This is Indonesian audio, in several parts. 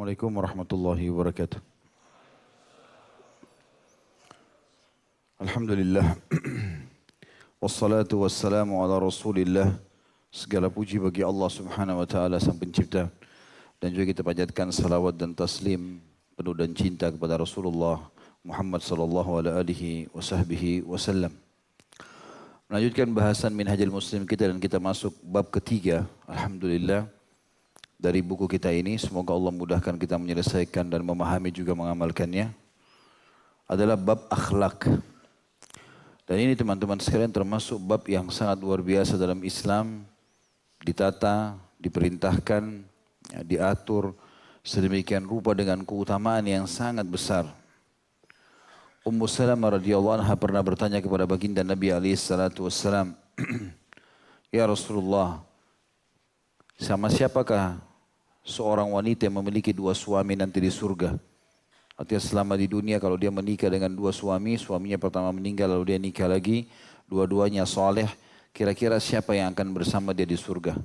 Assalamualaikum warahmatullahi wabarakatuh. Alhamdulillah. Wassalatu wassalamu ala rasulillah. Segala puji bagi Allah subhanahu wa ta'ala sang pencipta. Dan juga kita panjatkan salawat dan taslim penuh dan cinta kepada Rasulullah Muhammad sallallahu alaihi wasallam. Melanjutkan bahasan Minhajul Muslim kita dan kita masuk bab ketiga. Alhamdulillah. Dari buku kita ini, semoga Allah mudahkan kita menyelesaikan dan memahami juga mengamalkannya, adalah bab akhlak. Dan ini teman-teman sekalian termasuk bab yang sangat luar biasa dalam Islam, ditata, diperintahkan, diatur, sedemikian rupa dengan keutamaan yang sangat besar. Ummu Salamah radhiyallahu anha pernah bertanya kepada baginda Nabi SAW, Ya Rasulullah, sama siapakah seorang wanita yang memiliki dua suami nanti di surga? Artinya selama di dunia kalau dia menikah dengan dua suami, suaminya pertama meninggal lalu dia nikah lagi, dua-duanya soleh, kira-kira siapa yang akan bersama dia di surga?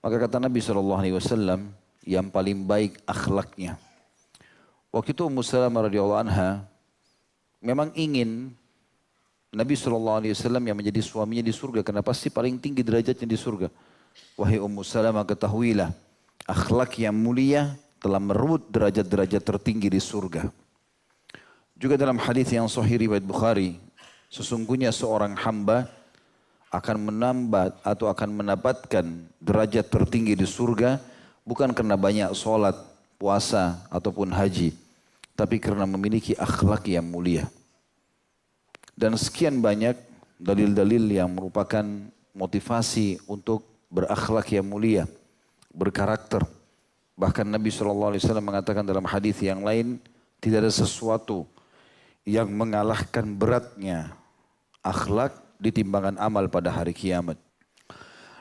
Maka kata Nabi SAW, yang paling baik akhlaknya. Waktu itu Ummu Salamah radhiyallahu anha memang ingin Nabi SAW yang menjadi suaminya di surga, karena pasti paling tinggi derajatnya di surga. Wahai Ummu Salamah, ketahuilah, akhlak yang mulia telah merebut derajat-derajat tertinggi di surga. Juga dalam hadis yang sahih riwayat Bukhari, sesungguhnya seorang hamba akan menambah atau akan mendapatkan derajat tertinggi di surga bukan karena banyak sholat, puasa ataupun haji, tapi karena memiliki akhlak yang mulia. Dan sekian banyak dalil-dalil yang merupakan motivasi untuk berakhlak yang mulia, berkarakter. Bahkan Nabi SAW mengatakan dalam hadis yang lain, tidak ada sesuatu yang mengalahkan beratnya akhlak di timbangan amal pada hari kiamat.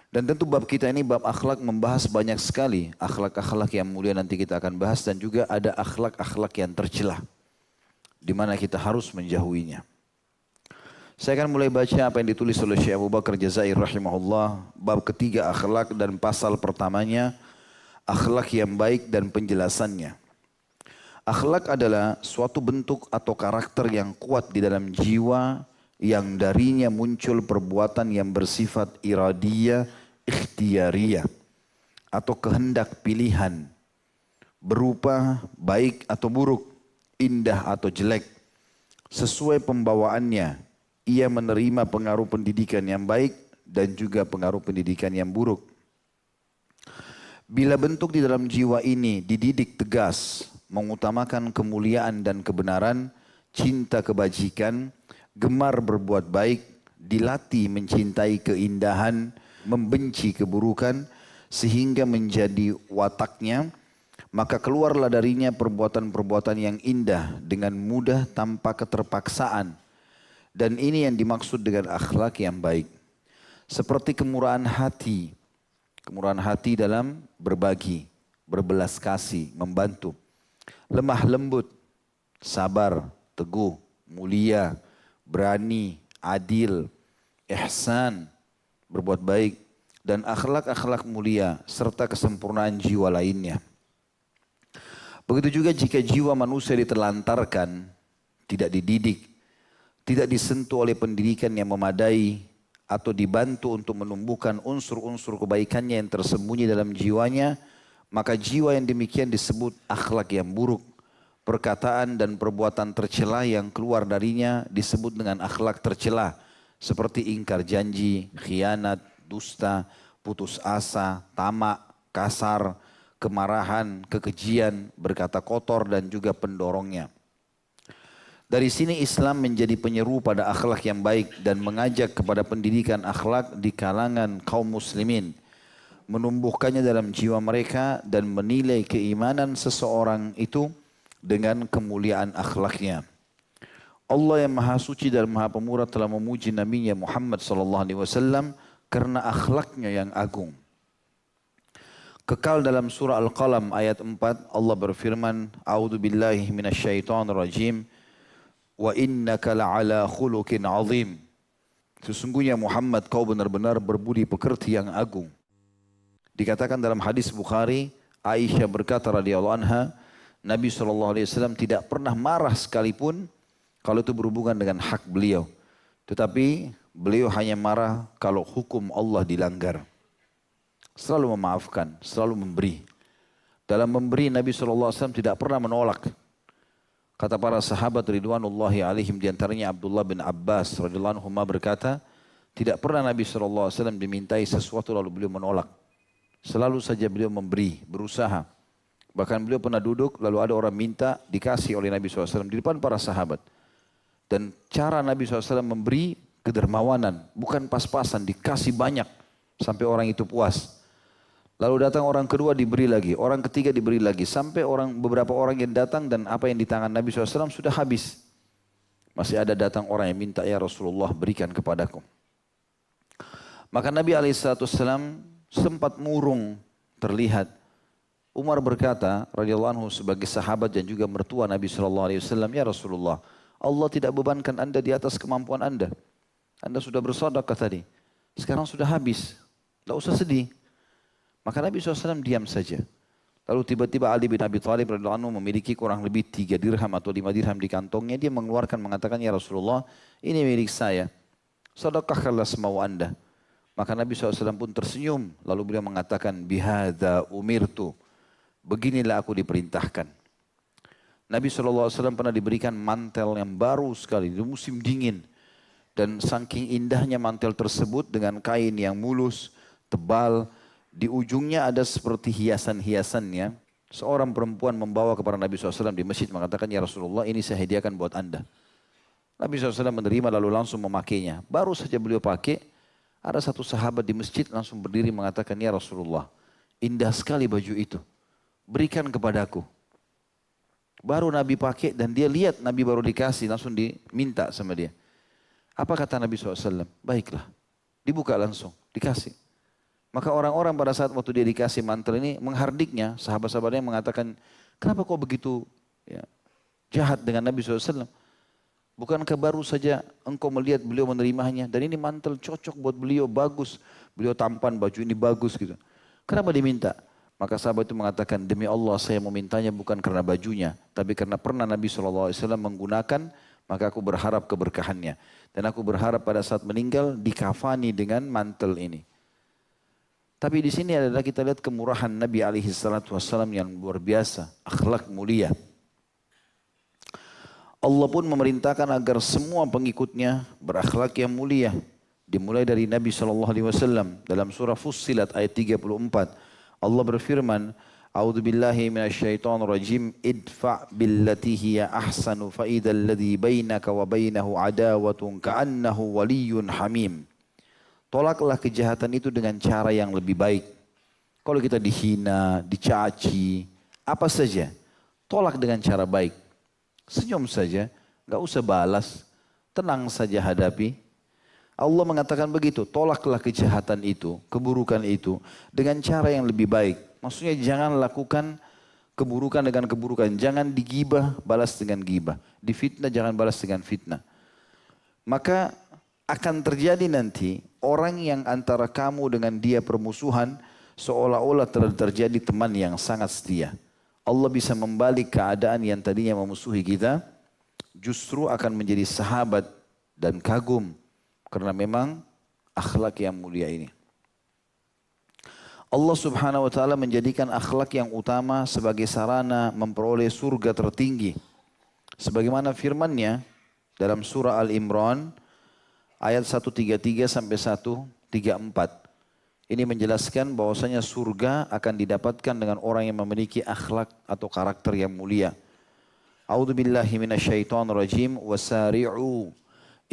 Dan tentu bab kita ini, bab akhlak, membahas banyak sekali akhlak-akhlak yang mulia, nanti kita akan bahas. Dan juga ada akhlak-akhlak yang tercela, di mana kita harus menjauhinya. Saya akan mulai baca apa yang ditulis oleh Syekh Abu Bakar Jazair rahimahullah, bab ketiga akhlak, dan pasal pertamanya akhlak yang baik dan penjelasannya. Akhlak adalah suatu bentuk atau karakter yang kuat di dalam jiwa, yang darinya muncul perbuatan yang bersifat iradiyah, ikhtiyariyah, atau kehendak pilihan, berupa baik atau buruk, indah atau jelek. Sesuai pembawaannya, ia menerima pengaruh pendidikan yang baik dan juga pengaruh pendidikan yang buruk. Bila bentuk di dalam jiwa ini dididik tegas, mengutamakan kemuliaan dan kebenaran, cinta kebajikan, gemar berbuat baik, dilatih mencintai keindahan, membenci keburukan, sehingga menjadi wataknya, maka keluarlah darinya perbuatan-perbuatan yang indah dengan mudah tanpa keterpaksaan. Dan ini yang dimaksud dengan akhlak yang baik. Seperti kemurahan hati. Kemurahan hati dalam berbagi, berbelas kasih, membantu. Lemah lembut, sabar, teguh, mulia, berani, adil, ihsan, berbuat baik. Dan akhlak-akhlak mulia serta kesempurnaan jiwa lainnya. Begitu juga jika jiwa manusia ditelantarkan, tidak dididik, tidak disentuh oleh pendidikan yang memadai, atau dibantu untuk menumbuhkan unsur-unsur kebaikannya yang tersembunyi dalam jiwanya, maka jiwa yang demikian disebut akhlak yang buruk. Perkataan dan perbuatan tercela yang keluar darinya disebut dengan akhlak tercela, seperti ingkar janji, khianat, dusta, putus asa, tamak, kasar, kemarahan, kekejian, berkata kotor, dan juga pendorongnya. Dari sini Islam menjadi penyeru pada akhlak yang baik dan mengajak kepada pendidikan akhlak di kalangan kaum muslimin. Menumbuhkannya dalam jiwa mereka dan menilai keimanan seseorang itu dengan kemuliaan akhlaknya. Allah yang Maha Suci dan Maha Pemurah telah memuji Nabi-Nya Muhammad SAW karena akhlaknya yang agung. Kekal dalam surah Al-Qalam ayat 4, Allah berfirman, A'udzu billahi minasyaitonir rajim. Wa innaka la'ala khuluqin azim. Sesungguhnya Muhammad, kau benar-benar berbudi pekerti yang agung. Dikatakan dalam hadis Bukhari, Aisyah berkata radhiyallahu anha, Nabi SAW tidak pernah marah sekalipun kalau itu berhubungan dengan hak beliau. Tetapi beliau hanya marah kalau hukum Allah dilanggar. Selalu memaafkan, selalu memberi. Dalam memberi Nabi SAW tidak pernah menolak. Kata para sahabat ridwanullahi alaihim, diantaranya Abdullah bin Abbas radhiyallahu anhu berkata, tidak pernah Nabi SAW dimintai sesuatu lalu beliau menolak. Selalu saja beliau memberi, berusaha. Bahkan beliau pernah duduk lalu ada orang minta dikasih oleh Nabi SAW di depan para sahabat. Dan cara Nabi SAW memberi kedermawanan, bukan pas-pasan, dikasih banyak sampai orang itu puas. Lalu datang orang kedua diberi lagi, orang ketiga diberi lagi, sampai beberapa orang yang datang dan apa yang di tangan Nabi SAW sudah habis. Masih ada datang orang yang minta, ya Rasulullah berikan kepadaku. Maka Nabi SAW sempat murung terlihat. Umar berkata radhiyallahu anhu sebagai sahabat dan juga mertua Nabi SAW, ya Rasulullah, Allah tidak bebankan anda di atas kemampuan anda. Anda sudah bersedekah tadi, sekarang sudah habis, tidak usah sedih. Maka Nabi SAW diam saja. Lalu tiba-tiba Ali bin Abi Thalib radhiyallahu anhu memiliki kurang lebih 3 dirham atau 5 dirham di kantongnya. Dia mengeluarkan mengatakan, ya Rasulullah, ini milik saya, sedekahkanlah semau anda. Maka Nabi SAW pun tersenyum. Lalu beliau mengatakan, bihadza umirtu. Beginilah aku diperintahkan. Nabi SAW pernah diberikan mantel yang baru sekali di musim dingin. Dan saking indahnya mantel tersebut dengan kain yang mulus, tebal. Di ujungnya ada seperti hiasan-hiasannya. Seorang perempuan membawa kepada Nabi SAW di masjid mengatakan, ya Rasulullah ini saya hadiahkan buat anda. Nabi SAW menerima lalu langsung memakainya. Baru saja beliau pakai, ada satu sahabat di masjid langsung berdiri mengatakan, ya Rasulullah indah sekali baju itu. Berikan kepadaku. Baru Nabi pakai dan dia lihat Nabi baru dikasih, langsung diminta sama dia. Apa kata Nabi SAW? Baiklah, dibuka langsung, dikasih. Maka orang-orang pada saat waktu dia dikasih mantel ini menghardiknya, sahabat-sahabatnya mengatakan, kenapa kau begitu jahat dengan Nabi SAW? Bukankah baru saja engkau melihat beliau menerimanya, dan ini mantel cocok buat beliau, bagus. Beliau tampan, baju ini bagus gitu. Kenapa diminta? Maka sahabat itu mengatakan, demi Allah saya memintanya bukan karena bajunya, tapi karena pernah Nabi SAW menggunakan, maka aku berharap keberkahannya. Dan aku berharap pada saat meninggal dikafani dengan mantel ini. Tapi di sini adalah kita lihat kemurahan Nabi SAW yang luar biasa, akhlak mulia. Allah pun memerintahkan agar semua pengikutnya berakhlak yang mulia. Dimulai dari Nabi SAW dalam surah Fussilat ayat 34. Allah berfirman, A'udzu billahi minasyaitonir rajim, idfa' billati hiya ahsanu fa idzal ladzi bainaka wa bainahu adawatun ka'annahu waliyyun hamim. Tolaklah kejahatan itu dengan cara yang lebih baik. Kalau kita dihina, dicaci, apa saja, tolak dengan cara baik. Senyum saja, enggak usah balas, tenang saja hadapi. Allah mengatakan begitu, tolaklah kejahatan itu, keburukan itu dengan cara yang lebih baik. Maksudnya jangan lakukan keburukan dengan keburukan. Jangan digibah, balas dengan gibah. Difitnah, jangan balas dengan fitnah. Maka akan terjadi nanti orang yang antara kamu dengan dia permusuhan seolah-olah telah terjadi teman yang sangat setia. Allah bisa membalik keadaan yang tadinya memusuhi kita justru akan menjadi sahabat dan kagum. Karena memang akhlak yang mulia ini. Allah Subhanahu wa taala menjadikan akhlak yang utama sebagai sarana memperoleh surga tertinggi. Sebagaimana firman-Nya dalam surah Al-Imran ayat 133 sampai 134. Ini menjelaskan bahwasanya surga akan didapatkan dengan orang yang memiliki akhlak atau karakter yang mulia. A'udzu billahi minasyaitonir rajim, wasari'u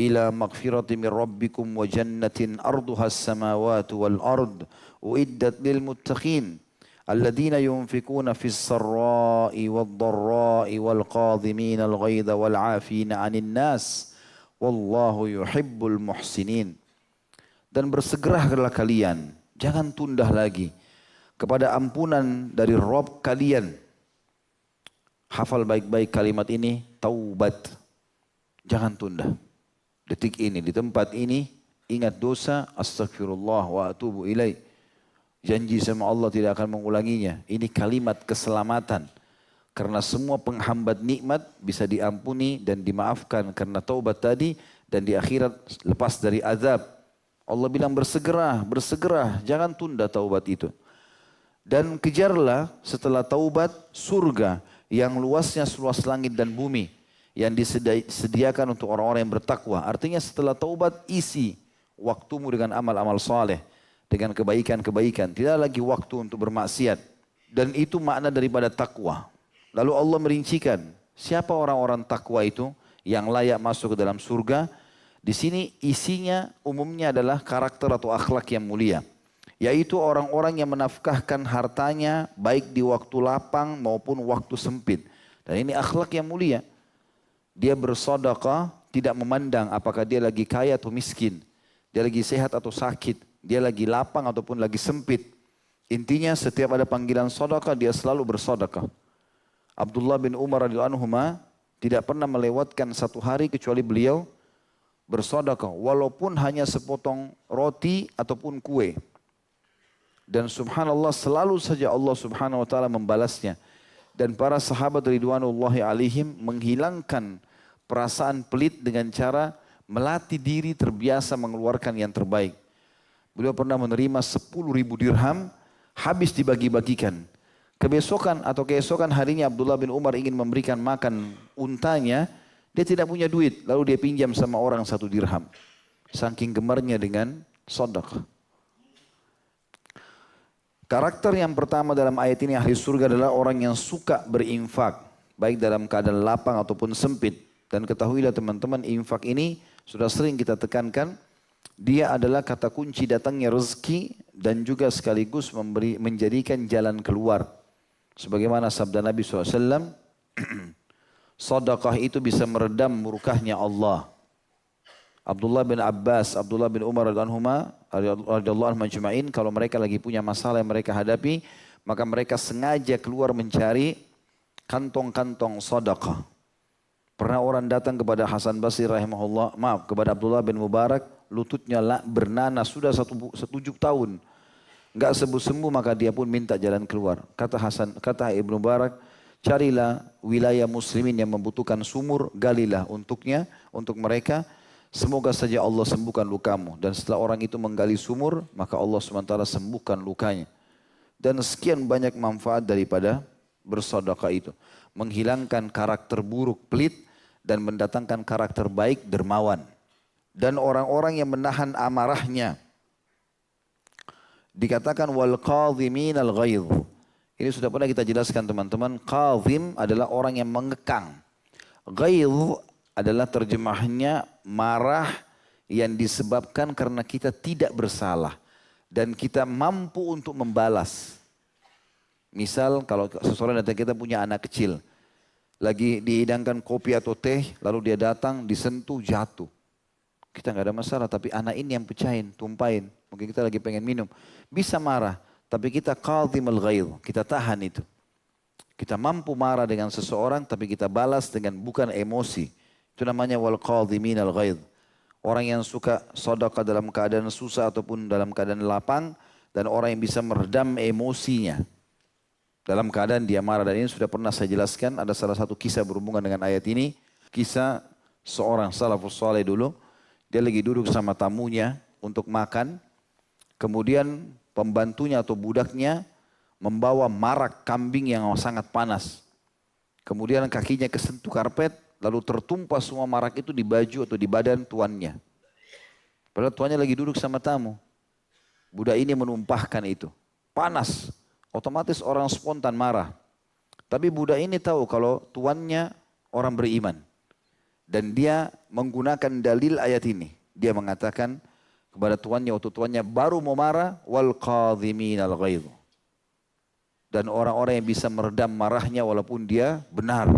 ila maghfirati min rabbikum wa jannatin arduha as-samawati wal ard uiddat lil muttaqin alladziina yunfikuna fis sarra'i wad dharra'i wal qadhimina al ghaidha wal 'afina 'anil nas wallahu yuhibbul muhsinin. Dan bersegeralah kalian, jangan tunda lagi kepada ampunan dari Rabb kalian. Hafal baik-baik kalimat ini, taubat. Jangan tunda. Detik ini, di tempat ini, ingat dosa, astagfirullah wa atubu ilaih. Janji sama Allah tidak akan mengulanginya. Ini kalimat keselamatan. Karena semua penghambat nikmat bisa diampuni dan dimaafkan karena taubat tadi. Dan di akhirat lepas dari azab. Allah bilang bersegera, bersegera. Jangan tunda taubat itu. Dan kejarlah setelah taubat surga yang luasnya seluas langit dan bumi. Yang disediakan untuk orang-orang yang bertakwa. Artinya setelah taubat isi waktumu dengan amal-amal saleh. Dengan kebaikan-kebaikan. Tidak lagi waktu untuk bermaksiat. Dan itu makna daripada takwa. Lalu Allah merincikan. Siapa orang-orang takwa itu yang layak masuk ke dalam surga. Di sini isinya umumnya adalah karakter atau akhlak yang mulia. Yaitu orang-orang yang menafkahkan hartanya baik di waktu lapang maupun waktu sempit. Dan ini akhlak yang mulia. Dia bersedekah tidak memandang apakah dia lagi kaya atau miskin. Dia lagi sehat atau sakit. Dia lagi lapang ataupun lagi sempit. Intinya setiap ada panggilan sedekah dia selalu bersedekah. Abdullah bin Umar radhiyallahu anhu tidak pernah melewatkan satu hari kecuali beliau bersedekah. Walaupun hanya sepotong roti ataupun kue. Dan subhanallah selalu saja Allah subhanahu wa ta'ala membalasnya. Dan para sahabat ridwanullahi alaihim menghilangkan perasaan pelit dengan cara melatih diri terbiasa mengeluarkan yang terbaik. Beliau pernah menerima 10.000 dirham habis dibagi-bagikan. Keesokan harinya Abdullah bin Umar ingin memberikan makan untanya. Dia tidak punya duit. Lalu dia pinjam sama orang 1 dirham. Saking gemarnya dengan sedekah. Karakter yang pertama dalam ayat ini ahli surga adalah orang yang suka berinfak. Baik dalam keadaan lapang ataupun sempit. Dan ketahuilah teman-teman infak ini sudah sering kita tekankan. Dia adalah kata kunci datangnya rezeki dan juga sekaligus menjadikan jalan keluar. Sebagaimana sabda Nabi SAW, sedekah itu bisa meredam murkahnya Allah. Abdullah bin Abbas, Abdullah bin Umar radhiyallahu anhum ajma'in, kalau mereka lagi punya masalah yang mereka hadapi, maka mereka sengaja keluar mencari kantong-kantong sedekah. Pernah orang datang kepada Hasan Basri kepada Abdullah bin Mubarak, lututnya bernanah sudah 7 tahun. Enggak sembuh-sembuh maka dia pun minta jalan keluar. Kata Ibnu Mubarak, carilah wilayah muslimin yang membutuhkan sumur, galilah untuknya, untuk mereka. Semoga saja Allah sembuhkan lukamu. Dan setelah orang itu menggali sumur, maka Allah SWT sembuhkan lukanya. Dan sekian banyak manfaat daripada bersedekah itu. Menghilangkan karakter buruk, pelit, dan mendatangkan karakter baik, dermawan. Dan orang-orang yang menahan amarahnya. Dikatakan wal qadhimin al ghaidh. Ini sudah pernah kita jelaskan teman-teman. Qadhim adalah orang yang mengekang. Ghaidh adalah terjemahnya marah yang disebabkan karena kita tidak bersalah. Dan kita mampu untuk membalas. Misal kalau seseorang datang kita punya anak kecil. Lagi dihidangkan kopi atau teh, lalu dia datang disentuh jatuh. Kita nggak ada masalah, tapi anak ini yang pecahin, tumpahin. Mungkin kita lagi pengen minum. Bisa marah, tapi kita qadhimul ghaidh, kita tahan itu. Kita mampu marah dengan seseorang, tapi kita balas dengan bukan emosi. Itu namanya wal qadhiminal ghaidh. Orang yang suka sedekah dalam keadaan susah ataupun dalam keadaan lapang, dan orang yang bisa meredam emosinya. Dalam keadaan dia marah, dan ini sudah pernah saya jelaskan. Ada salah satu kisah berhubungan dengan ayat ini. Kisah seorang salafus saleh dulu. Dia lagi duduk sama tamunya untuk makan. Kemudian pembantunya atau budaknya membawa marak kambing yang sangat panas. Kemudian kakinya kesentuh karpet. Lalu tertumpah semua marak itu di baju atau di badan tuannya. Padahal tuannya lagi duduk sama tamu. Budak ini menumpahkan itu. Panas. Otomatis orang spontan marah. Tapi budak ini tahu kalau tuannya orang beriman. Dan dia menggunakan dalil ayat ini. Dia mengatakan kepada tuannya waktu tuannya baru mau marah. Wal qadhiminal ghaidh. Dan orang-orang yang bisa meredam marahnya walaupun dia benar.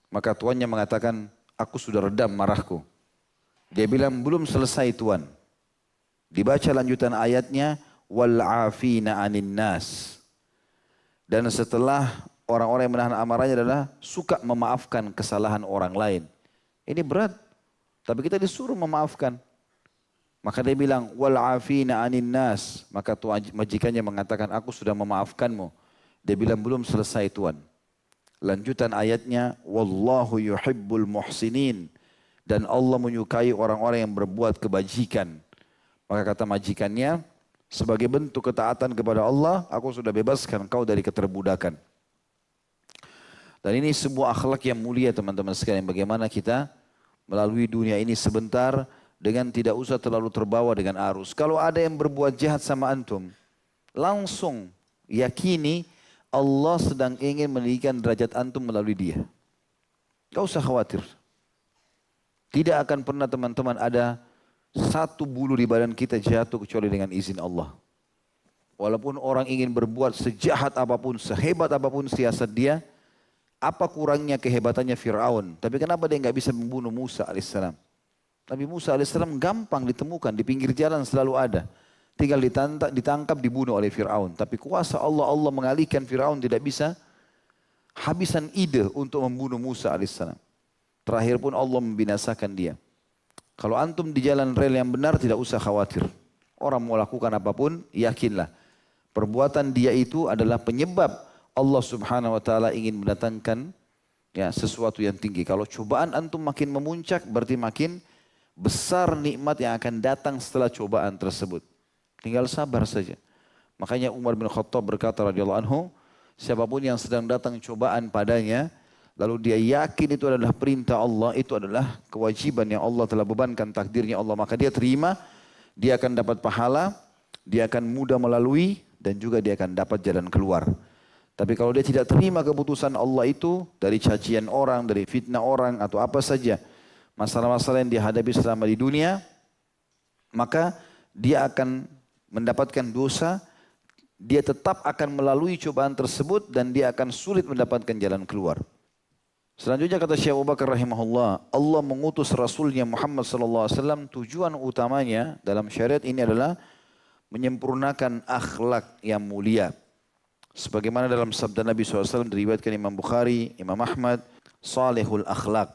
Maka tuannya mengatakan, aku sudah redam marahku. Dia bilang, belum selesai tuan. Dibaca lanjutan ayatnya. Wal afina anin nas. Dan setelah orang-orang yang menahan amarahnya adalah suka memaafkan kesalahan orang lain. Ini berat, tapi kita disuruh memaafkan. Maka dia bilang, wal afina anin nas. Maka majikannya mengatakan, aku sudah memaafkanmu. Dia bilang, belum selesai Tuan. Lanjutan ayatnya, wallahu yuhibbul muhsinin. Dan Allah menyukai orang-orang yang berbuat kebajikan. Maka kata majikannya, sebagai bentuk ketaatan kepada Allah, aku sudah bebaskan kau dari keterbudakan. Dan ini sebuah akhlak yang mulia teman-teman sekalian. Bagaimana kita melalui dunia ini sebentar dengan tidak usah terlalu terbawa dengan arus. Kalau ada yang berbuat jahat sama antum, langsung yakini Allah sedang ingin meninggikan derajat antum melalui dia. Gak usah khawatir. Tidak akan pernah teman-teman ada satu bulu di badan kita jatuh kecuali dengan izin Allah. Walaupun orang ingin berbuat sejahat apapun, sehebat apapun siasat dia, apa kurangnya kehebatannya Fir'aun? Tapi kenapa dia nggak bisa membunuh Musa alaihissalam? Nabi Musa alaihissalam gampang ditemukan, di pinggir jalan selalu ada. Tinggal ditangkap, dibunuh oleh Fir'aun. Tapi kuasa Allah, Allah mengalihkan Fir'aun tidak bisa habisan ide untuk membunuh Musa alaihissalam. Terakhir pun Allah membinasakan dia. Kalau antum di jalan rel yang benar tidak usah khawatir. Orang mau lakukan apapun, yakinlah. Perbuatan dia itu adalah penyebab Allah subhanahu wa ta'ala ingin mendatangkan sesuatu yang tinggi. Kalau cobaan antum makin memuncak, berarti makin besar nikmat yang akan datang setelah cobaan tersebut. Tinggal sabar saja. Makanya Umar bin Khattab berkata radhiyallahu anhu, siapapun yang sedang datang cobaan padanya, lalu dia yakin itu adalah perintah Allah, itu adalah kewajiban yang Allah telah bebankan takdirnya Allah, maka dia terima, dia akan dapat pahala, dia akan mudah melalui, dan juga dia akan dapat jalan keluar. Tapi kalau dia tidak terima keputusan Allah itu, dari cacian orang, dari fitnah orang, atau apa saja, masalah-masalah yang dihadapi selama di dunia, maka dia akan mendapatkan dosa, dia tetap akan melalui cobaan tersebut, dan dia akan sulit mendapatkan jalan keluar. Selanjutnya kata Syekh Abu Bakar rahimahullah, Allah mengutus Rasulnya Muhammad SAW, tujuan utamanya dalam syariat ini adalah menyempurnakan akhlak yang mulia. Sebagaimana dalam sabda Nabi SAW diriwayatkan Imam Bukhari, Imam Ahmad, salihul akhlak.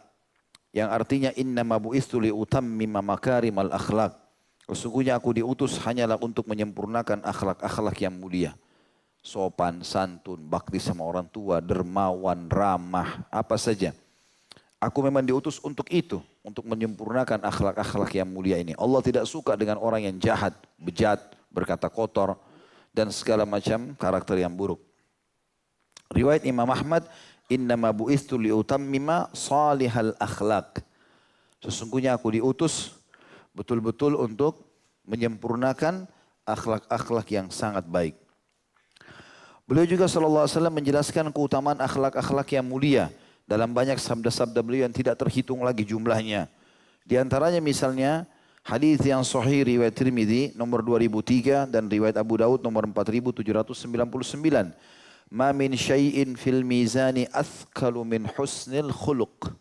Yang artinya innama bu'istu liutammima makarimal akhlak. Sesungguhnya aku diutus hanyalah untuk menyempurnakan akhlak-akhlak yang mulia. Sopan, santun, bakti sama orang tua, dermawan, ramah, apa saja. Aku memang diutus untuk itu, untuk menyempurnakan akhlak-akhlak yang mulia ini. Allah tidak suka dengan orang yang jahat, bejat, berkata kotor, dan segala macam karakter yang buruk. Riwayat Imam Ahmad, innama bu'istu liutammima salihal akhlak. Sesungguhnya aku diutus betul-betul untuk menyempurnakan akhlak-akhlak yang sangat baik. Beliau juga SAW menjelaskan keutamaan akhlak-akhlak yang mulia dalam banyak sabda-sabda beliau yang tidak terhitung lagi jumlahnya. Di antaranya misalnya hadis yang sahih riwayat Tirmidzi nomor 2003 dan riwayat Abu Daud nomor 4799. Ma min syai'in fil mizani athqalu min husnil khuluq.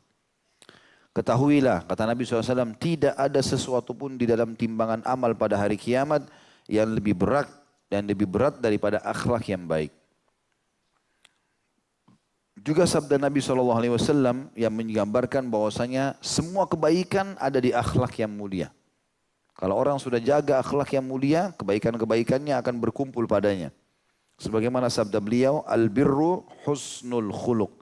Ketahuilah, kata Nabi SAW, tidak ada sesuatu pun di dalam timbangan amal pada hari kiamat yang lebih berat dan lebih berat daripada akhlak yang baik. Juga sabda Nabi SAW yang menggambarkan bahwasanya semua kebaikan ada di akhlak yang mulia. Kalau orang sudah jaga akhlak yang mulia, kebaikan-kebaikannya akan berkumpul padanya. Sebagaimana sabda beliau, al-birru husnul khuluq.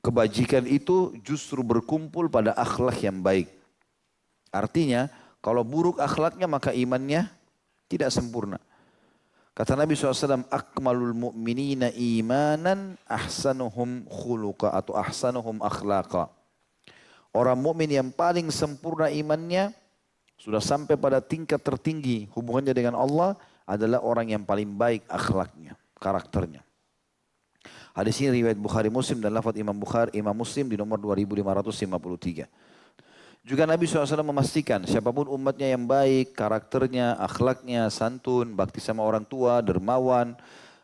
Kebajikan itu justru berkumpul pada akhlak yang baik. Artinya, kalau buruk akhlaknya maka imannya tidak sempurna. Kata Nabi SAW, akmalul mu'minina imanan ahsanuhum khuluqa atau ahsanuhum akhlaqa. Orang mukmin yang paling sempurna imannya, sudah sampai pada tingkat tertinggi hubungannya dengan Allah, adalah orang yang paling baik akhlaknya, karakternya. Hadis ini riwayat Bukhari Muslim dan lafaz Imam Bukhari, Imam Muslim di nomor 2553. Juga Nabi SAW memastikan siapapun umatnya yang baik, karakternya, akhlaknya, santun, bakti sama orang tua, dermawan,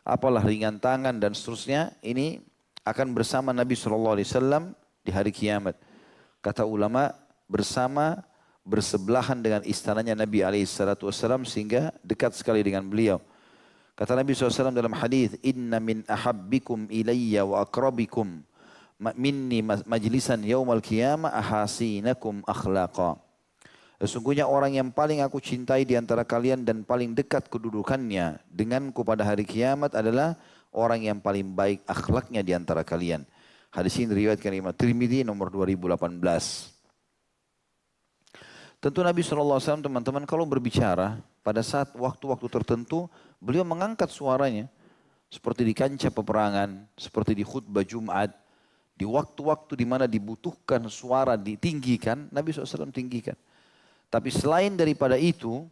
apalah ringan tangan dan seterusnya, ini akan bersama Nabi SAW di hari kiamat. Kata ulama, bersebelahan dengan istananya Nabi SAW sehingga dekat sekali dengan beliau. Kata Nabi SAW dalam hadis, inna min ahabbikum ilayya wa akrabikum minni majlisan yaumal qiyamah ahasinakum akhlaqa. Sesungguhnya orang yang paling aku cintai di antara kalian dan paling dekat kedudukannya denganku pada hari kiamat adalah orang yang paling baik akhlaknya di antara kalian. Hadis ini diriwayatkan Imam Tirmidzi nomor 2018. Tentu Nabi SAW teman-teman kalau berbicara pada saat waktu-waktu tertentu beliau mengangkat suaranya. Seperti di kancah peperangan, seperti di khutbah Jumat. Di waktu-waktu di mana dibutuhkan suara ditinggikan, Nabi SAW tinggikan. Tapi selain daripada itu,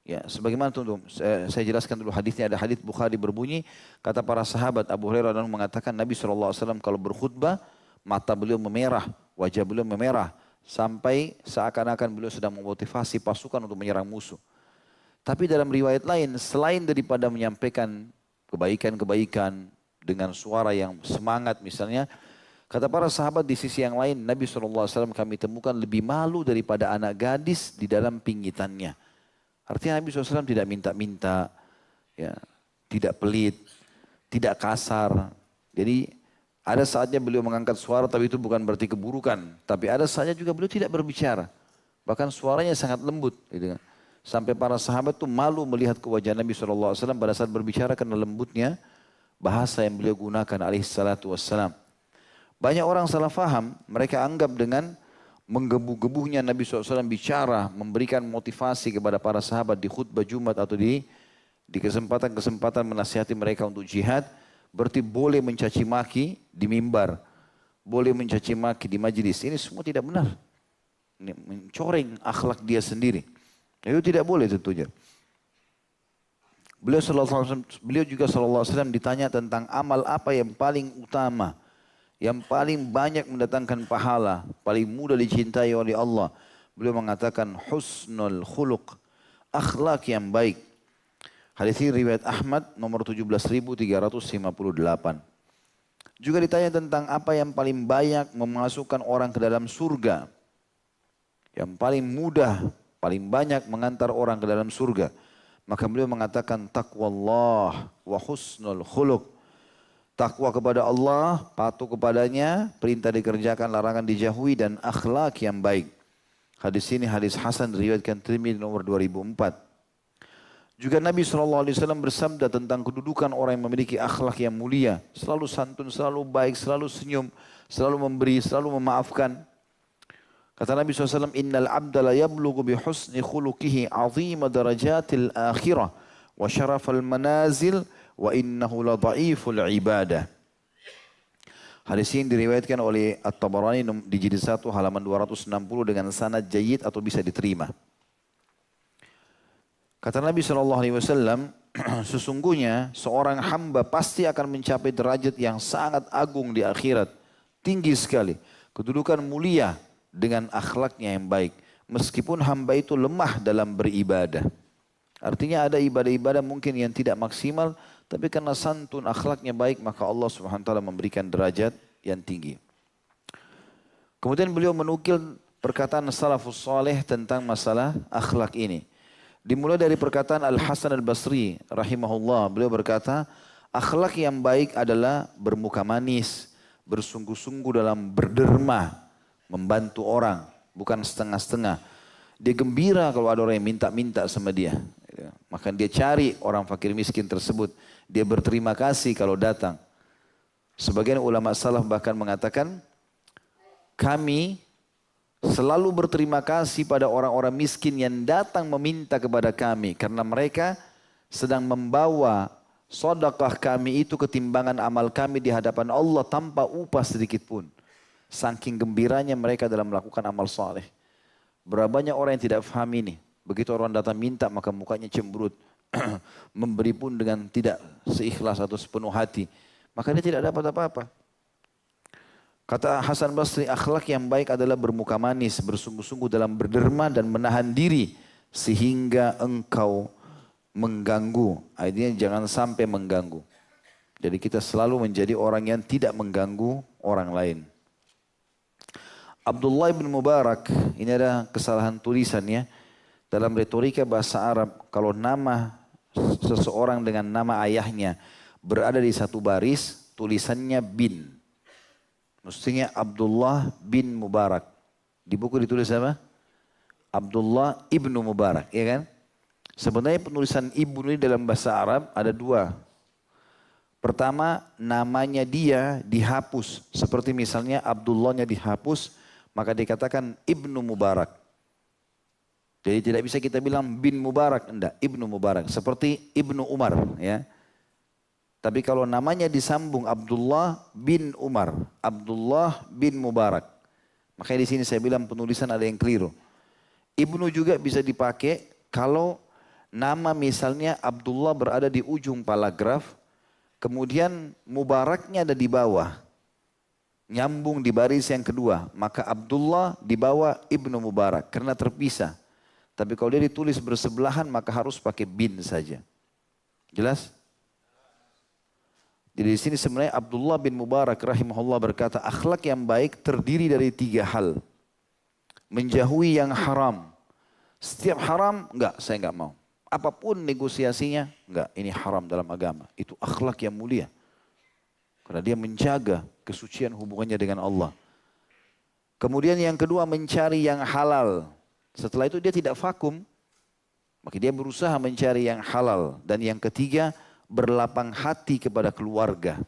ya sebagaimana tunggu, saya jelaskan dulu hadisnya. Ada hadis Bukhari berbunyi, kata para sahabat Abu Hurairah dan mengatakan Nabi SAW kalau berkhutbah, mata beliau memerah, wajah beliau memerah. Sampai seakan-akan beliau sedang memotivasi pasukan untuk menyerang musuh. Tapi dalam riwayat lain, selain daripada menyampaikan kebaikan-kebaikan dengan suara yang semangat misalnya, kata para sahabat di sisi yang lain, Nabi SAW kami temukan lebih malu daripada anak gadis di dalam pinggitannya. Artinya Nabi SAW tidak minta-minta, ya, tidak pelit, tidak kasar. Jadi ada saatnya beliau mengangkat suara tapi itu bukan berarti keburukan. Tapi ada saatnya juga beliau tidak berbicara. Bahkan suaranya sangat lembut. Gitu kan. Sampai para sahabat tuh malu melihat ke wajah Nabi SAW pada saat berbicara karena lembutnya bahasa yang beliau gunakan alaihissalatu wassalam. Banyak orang salah faham, mereka anggap dengan menggebu-gebuhnya Nabi SAW bicara, memberikan motivasi kepada para sahabat di khutbah Jumat atau di kesempatan-kesempatan menasihati mereka untuk jihad, berarti boleh mencaci maki di mimbar, boleh mencaci maki di majelis. Ini semua tidak benar. Ini mencoreng akhlak dia sendiri. Itu tidak boleh tentunya. Beliau juga SAW ditanya tentang amal apa yang paling utama, yang paling banyak mendatangkan pahala, paling mudah dicintai oleh Allah. Beliau mengatakan husnul khuluq, akhlak yang baik. Hadis ini riwayat Ahmad nomor 17.358. Juga ditanya tentang apa yang paling banyak memasukkan orang ke dalam surga. Yang paling mudah, paling banyak mengantar orang ke dalam surga. Maka beliau mengatakan taqwallah wa husnul khuluq. Takwa kepada Allah, patuh kepadanya, perintah dikerjakan, larangan dijauhi dan akhlak yang baik. Hadis ini hadis hasan diriwayatkan Tirmidzi nomor 2004. Juga Nabi SAW bersabda tentang kedudukan orang yang memiliki akhlak yang mulia. Selalu santun, selalu baik, selalu senyum, selalu memberi, selalu memaafkan. Kata Nabi SAW, Innal abda la yablughu bihusni khuluqihi azima darajatil akhirah wa syarafal manazil wa innahu la dha'iful ibadah. Hadis ini diriwayatkan oleh At-Tabarani di jilid 1 halaman 260 dengan sanad jayyid atau bisa diterima. Kata Nabi SAW, sesungguhnya seorang hamba pasti akan mencapai derajat yang sangat agung di akhirat. Tinggi sekali. Kedudukan mulia dengan akhlaknya yang baik. Meskipun hamba itu lemah dalam beribadah. Artinya ada ibadah-ibadah mungkin yang tidak maksimal. Tapi karena santun akhlaknya baik maka Allah SWT memberikan derajat yang tinggi. Kemudian beliau menukil perkataan salafus saleh tentang masalah akhlak ini. Dimulai dari perkataan Al-Hasan Al-Basri rahimahullah. Beliau berkata, akhlak yang baik adalah bermuka manis, bersungguh-sungguh dalam berderma, membantu orang, bukan setengah-setengah. Dia gembira kalau ada orang yang minta-minta sama dia. Maka dia cari orang fakir miskin tersebut. Dia berterima kasih kalau datang. Sebagian ulama salaf bahkan mengatakan, kami selalu berterima kasih pada orang-orang miskin yang datang meminta kepada kami. Karena mereka sedang membawa sedekah kami itu ketimbangan amal kami di hadapan Allah tanpa upah sedikit pun. Saking gembiranya mereka dalam melakukan amal saleh. Berapa banyak orang yang tidak faham ini. Begitu orang datang minta maka mukanya cemberut. Memberi pun dengan tidak seikhlas atau sepenuh hati. Maka dia tidak dapat apa-apa. Kata Hasan Basri, akhlak yang baik adalah bermuka manis, bersungguh-sungguh dalam berderma dan menahan diri. Sehingga engkau mengganggu. Artinya jangan sampai mengganggu. Jadi kita selalu menjadi orang yang tidak mengganggu orang lain. Abdullah bin Mubarak, ini ada kesalahan tulisannya. Dalam retorika bahasa Arab, kalau nama seseorang dengan nama ayahnya berada di satu baris, tulisannya bin. Mestinya Abdullah bin Mubarak. Di buku ditulis apa? Abdullah ibnu Mubarak, ya kan? Sebenarnya penulisan ibnu ini dalam bahasa Arab ada dua. Pertama, namanya dia dihapus. Seperti misalnya Abdullahnya dihapus, maka dikatakan Ibnu Mubarak. Jadi tidak bisa kita bilang bin Mubarak, enggak, Ibnu Mubarak. Seperti Ibnu Umar, ya. Tapi kalau namanya disambung Abdullah bin Umar, Abdullah bin Mubarak. Makanya di sini saya bilang penulisan ada yang keliru. Ibnu juga bisa dipakai kalau nama misalnya Abdullah berada di ujung paragraf, kemudian Mubaraknya ada di bawah. Nyambung di baris yang kedua. Maka Abdullah di bawah Ibnu Mubarak karena terpisah. Tapi kalau dia ditulis bersebelahan maka harus pakai bin saja. Jelas? Jadi di sini sebenarnya Abdullah bin Mubarak rahimahullah berkata, akhlak yang baik terdiri dari 3 hal. Menjauhi yang haram. Setiap haram, enggak, saya enggak mau. Apapun negosiasinya, enggak, ini haram dalam agama. Itu akhlak yang mulia. Karena dia menjaga kesucian hubungannya dengan Allah. Kemudian yang kedua mencari yang halal. Setelah itu dia tidak vakum. Maka dia berusaha mencari yang halal. Dan yang ketiga berlapang hati kepada keluarga.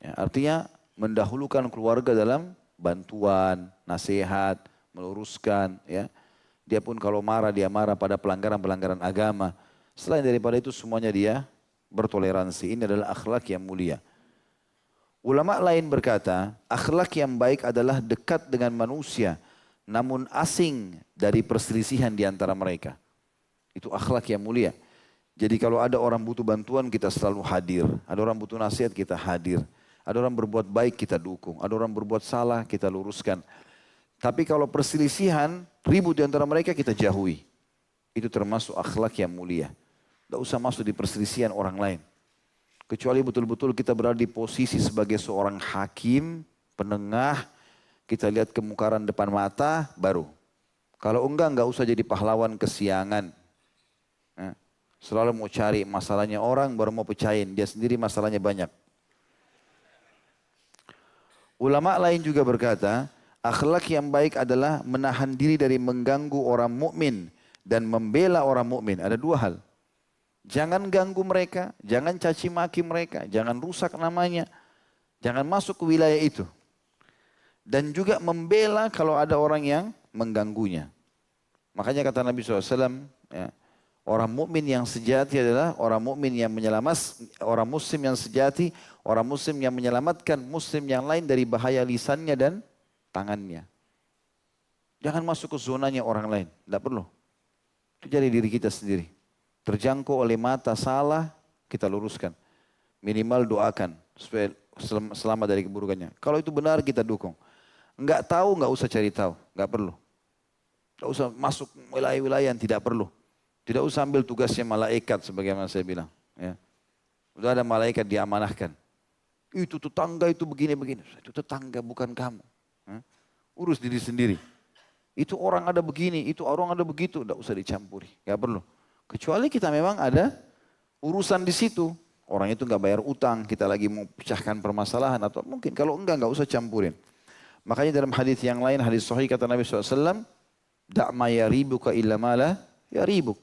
Ya, artinya mendahulukan keluarga dalam bantuan, nasihat, meluruskan. Ya. Dia pun kalau marah, dia marah pada pelanggaran-pelanggaran agama. Selain daripada itu semuanya dia bertoleransi. Ini adalah akhlak yang mulia. Ulama lain berkata, akhlak yang baik adalah dekat dengan manusia, namun asing dari perselisihan di antara mereka. Itu akhlak yang mulia. Jadi kalau ada orang butuh bantuan, kita selalu hadir. Ada orang butuh nasihat, kita hadir. Ada orang berbuat baik, kita dukung. Ada orang berbuat salah, kita luruskan. Tapi kalau perselisihan, ribut di antara mereka, kita jauhi. Itu termasuk akhlak yang mulia. Tidak usah masuk di perselisihan orang lain. Kecuali betul-betul kita berada di posisi sebagai seorang hakim, penengah, kita lihat kemungkaran depan mata, baru. Kalau enggak usah jadi pahlawan kesiangan. Selalu mau cari masalahnya orang, baru mau pecahin. Dia sendiri masalahnya banyak. Ulama lain juga berkata, akhlak yang baik adalah menahan diri dari mengganggu orang mukmin dan membela orang mukmin. Ada 2 hal. Jangan ganggu mereka, jangan caci maki mereka, jangan rusak namanya. Jangan masuk ke wilayah itu. Dan juga membela kalau ada orang yang mengganggunya. Makanya kata Nabi SAW, ya, orang mukmin yang sejati adalah orang mukmin yang orang muslim yang sejati, orang muslim yang menyelamatkan muslim yang lain dari bahaya lisannya dan tangannya. Jangan masuk ke zonanya orang lain, tidak perlu. Itu jadi diri kita sendiri. Terjangkau oleh mata salah, kita luruskan. Minimal doakan supaya selamat dari keburukannya. Kalau itu benar kita dukung. Enggak tahu, enggak usah cari tahu, enggak perlu. Enggak usah masuk wilayah-wilayah yang tidak perlu. Tidak usah ambil tugasnya malaikat sebagaimana saya bilang. Ya. Sudah ada malaikat diamanahkan. Itu tetangga itu begini-begini. Itu tetangga bukan kamu. Ya. Urus diri sendiri. Itu orang ada begini, itu orang ada begitu. Tidak usah dicampuri, enggak perlu. Kecuali kita memang ada urusan di situ. Orang itu enggak bayar utang, kita lagi mau pecahkan permasalahan. Atau mungkin kalau enggak usah campurin. Makanya dalam hadis yang lain, hadis sahih kata Nabi SAW, "Da'ma yaribuka illa mala yaribuk."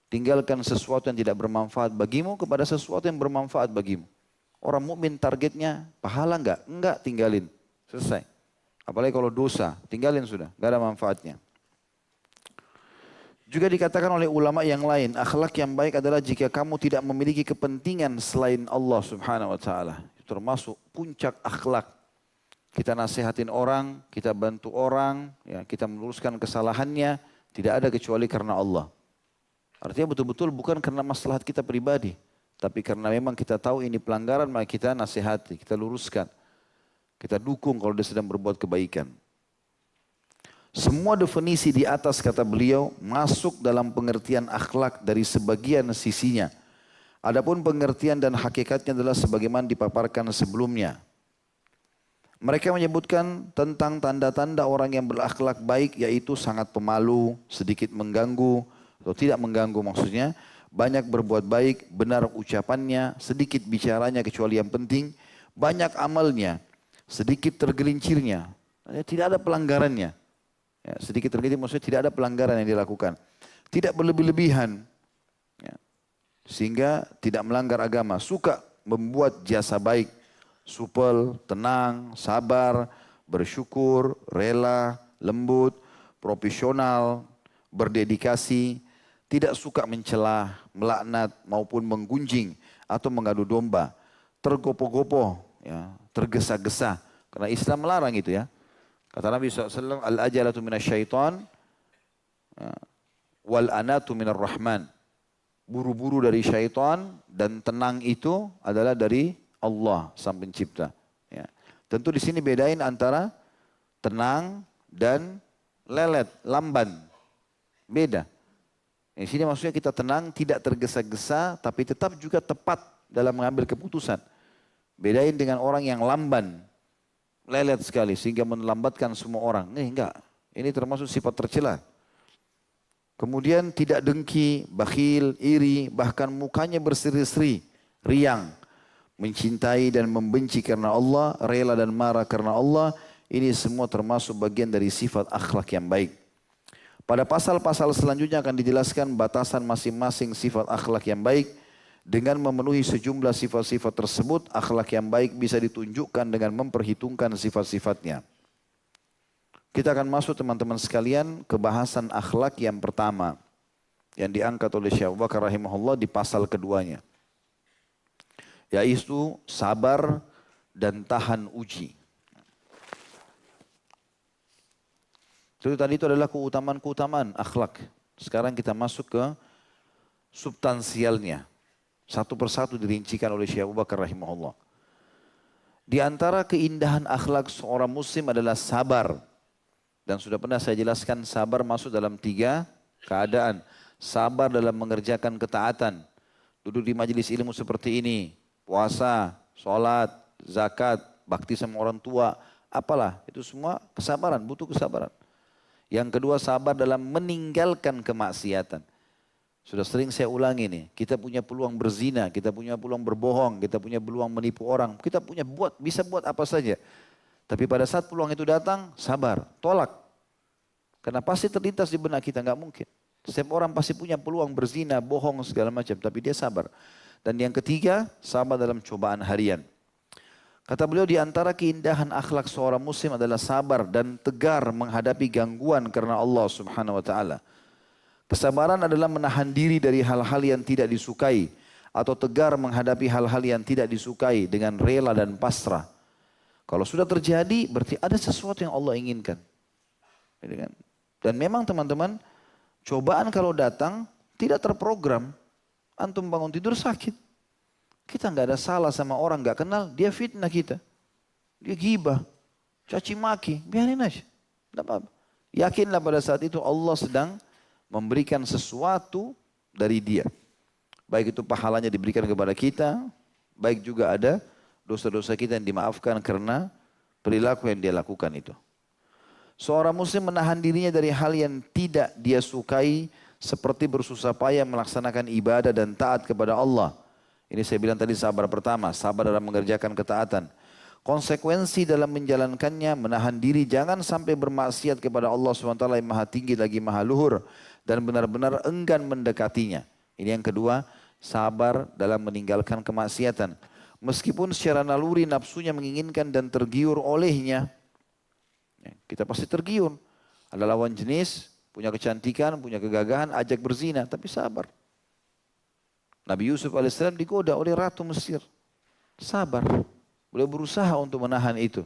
Tinggalkan sesuatu yang tidak bermanfaat bagimu kepada sesuatu yang bermanfaat bagimu. Orang mukmin targetnya pahala enggak? Enggak, tinggalin. Selesai. Apalagi kalau dosa, tinggalin sudah, enggak ada manfaatnya. Juga dikatakan oleh ulama yang lain, akhlak yang baik adalah jika kamu tidak memiliki kepentingan selain Allah Subhanahu wa taala. Itu termasuk puncak akhlak. Kita nasihatin orang, kita bantu orang, ya, kita meluruskan kesalahannya, tidak ada kecuali karena Allah. Artinya betul-betul bukan karena maslahat kita pribadi, tapi karena memang kita tahu ini pelanggaran, maka kita nasihati, kita luruskan. Kita dukung kalau dia sedang berbuat kebaikan. Semua definisi di atas kata beliau masuk dalam pengertian akhlak dari sebagian sisinya. Adapun pengertian dan hakikatnya adalah sebagaimana dipaparkan sebelumnya. Mereka menyebutkan tentang tanda-tanda orang yang berakhlak baik, yaitu sangat pemalu, sedikit mengganggu, atau tidak mengganggu maksudnya, banyak berbuat baik, benar ucapannya, sedikit bicaranya kecuali yang penting, banyak amalnya, sedikit tergelincirnya, tidak ada pelanggarannya. Ya, sedikit tergelitik maksudnya tidak ada pelanggaran yang dilakukan. Tidak berlebih-lebihan. Ya, sehingga tidak melanggar agama. Suka membuat jasa baik. Supel, tenang, sabar, bersyukur, rela, lembut, profesional, berdedikasi, tidak suka mencela, melaknat maupun menggunjing atau mengadu domba, tergopoh-gopoh, ya, tergesa-gesa. Karena Islam melarang itu ya. Kata Nabi SAW, al-ajalatu minasyaitan, ya, wal anatu minar rahman. Buru-buru dari syaitan dan tenang itu adalah dari Allah sang pencipta. Ya. Tentu di sini bedain antara tenang dan lelet, lamban. Beda. Di sini maksudnya kita tenang, tidak tergesa-gesa, tapi tetap juga tepat dalam mengambil keputusan. Bedain dengan orang yang lamban, lelet sekali sehingga melambatkan semua orang. Enggak. Ini termasuk sifat tercela. Kemudian tidak dengki, bakhil, iri, bahkan mukanya berseri-seri, riang. Mencintai dan membenci karena Allah, rela dan marah karena Allah. Ini semua termasuk bagian dari sifat akhlak yang baik. Pada pasal-pasal selanjutnya akan dijelaskan batasan masing-masing sifat akhlak yang baik. Dengan memenuhi sejumlah sifat-sifat tersebut, akhlak yang baik bisa ditunjukkan dengan memperhitungkan sifat-sifatnya. Kita akan masuk teman-teman sekalian ke bahasan akhlak yang pertama. Yang diangkat oleh Syekh Abu Bakar rahimahullah di pasal keduanya. Yaitu sabar dan tahan uji. Tadi itu adalah keutamaan-keutamaan akhlak. Sekarang kita masuk ke substansialnya. Satu persatu dirincikan oleh Syekh Abu Bakar rahimahullah. Di antara keindahan akhlak seorang muslim adalah sabar. Dan sudah pernah saya jelaskan sabar masuk dalam 3 keadaan. Sabar dalam mengerjakan ketaatan. Duduk di majelis ilmu seperti ini. Puasa, sholat, zakat, bakti sama orang tua. Apalah, itu semua kesabaran, butuh kesabaran. Yang kedua sabar dalam meninggalkan kemaksiatan. Sudah sering saya ulangi nih, kita punya peluang berzina, kita punya peluang berbohong, kita punya peluang menipu orang. Kita bisa buat apa saja. Tapi pada saat peluang itu datang, sabar, tolak. Karena pasti terlintas di benak kita, nggak mungkin. Setiap orang pasti punya peluang berzina, bohong, segala macam. Tapi dia sabar. Dan yang ketiga, sabar dalam cobaan harian. Kata beliau, di antara keindahan akhlak seorang muslim adalah sabar dan tegar menghadapi gangguan karena Allah subhanahu wa ta'ala. Kesabaran adalah menahan diri dari hal-hal yang tidak disukai. Atau tegar menghadapi hal-hal yang tidak disukai dengan rela dan pasrah. Kalau sudah terjadi berarti ada sesuatu yang Allah inginkan. Dan memang teman-teman, cobaan kalau datang tidak terprogram. Antum bangun tidur sakit. Kita nggak ada salah sama orang nggak kenal, dia fitnah kita. Dia gibah, caci maki, biarin aja. Tidak apa-apa. Yakinlah pada saat itu Allah sedang memberikan sesuatu dari dia. Baik itu pahalanya diberikan kepada kita, baik juga ada dosa-dosa kita yang dimaafkan karena perilaku yang dia lakukan itu. Seorang muslim menahan dirinya dari hal yang tidak dia sukai seperti bersusah payah melaksanakan ibadah dan taat kepada Allah. Ini saya bilang tadi sabar pertama, sabar dalam mengerjakan ketaatan. Konsekuensi dalam menjalankannya, menahan diri jangan sampai bermaksiat kepada Allah SWT yang maha tinggi lagi maha luhur dan benar-benar enggan mendekatinya. Ini yang kedua, sabar dalam meninggalkan kemaksiatan. Meskipun secara naluri nafsunya menginginkan dan tergiur olehnya. Kita pasti tergiur. Ada lawan jenis, punya kecantikan, punya kegagahan, ajak berzina, tapi sabar. Nabi Yusuf alaihissalam digoda oleh Ratu Mesir. Sabar. Beliau berusaha untuk menahan itu.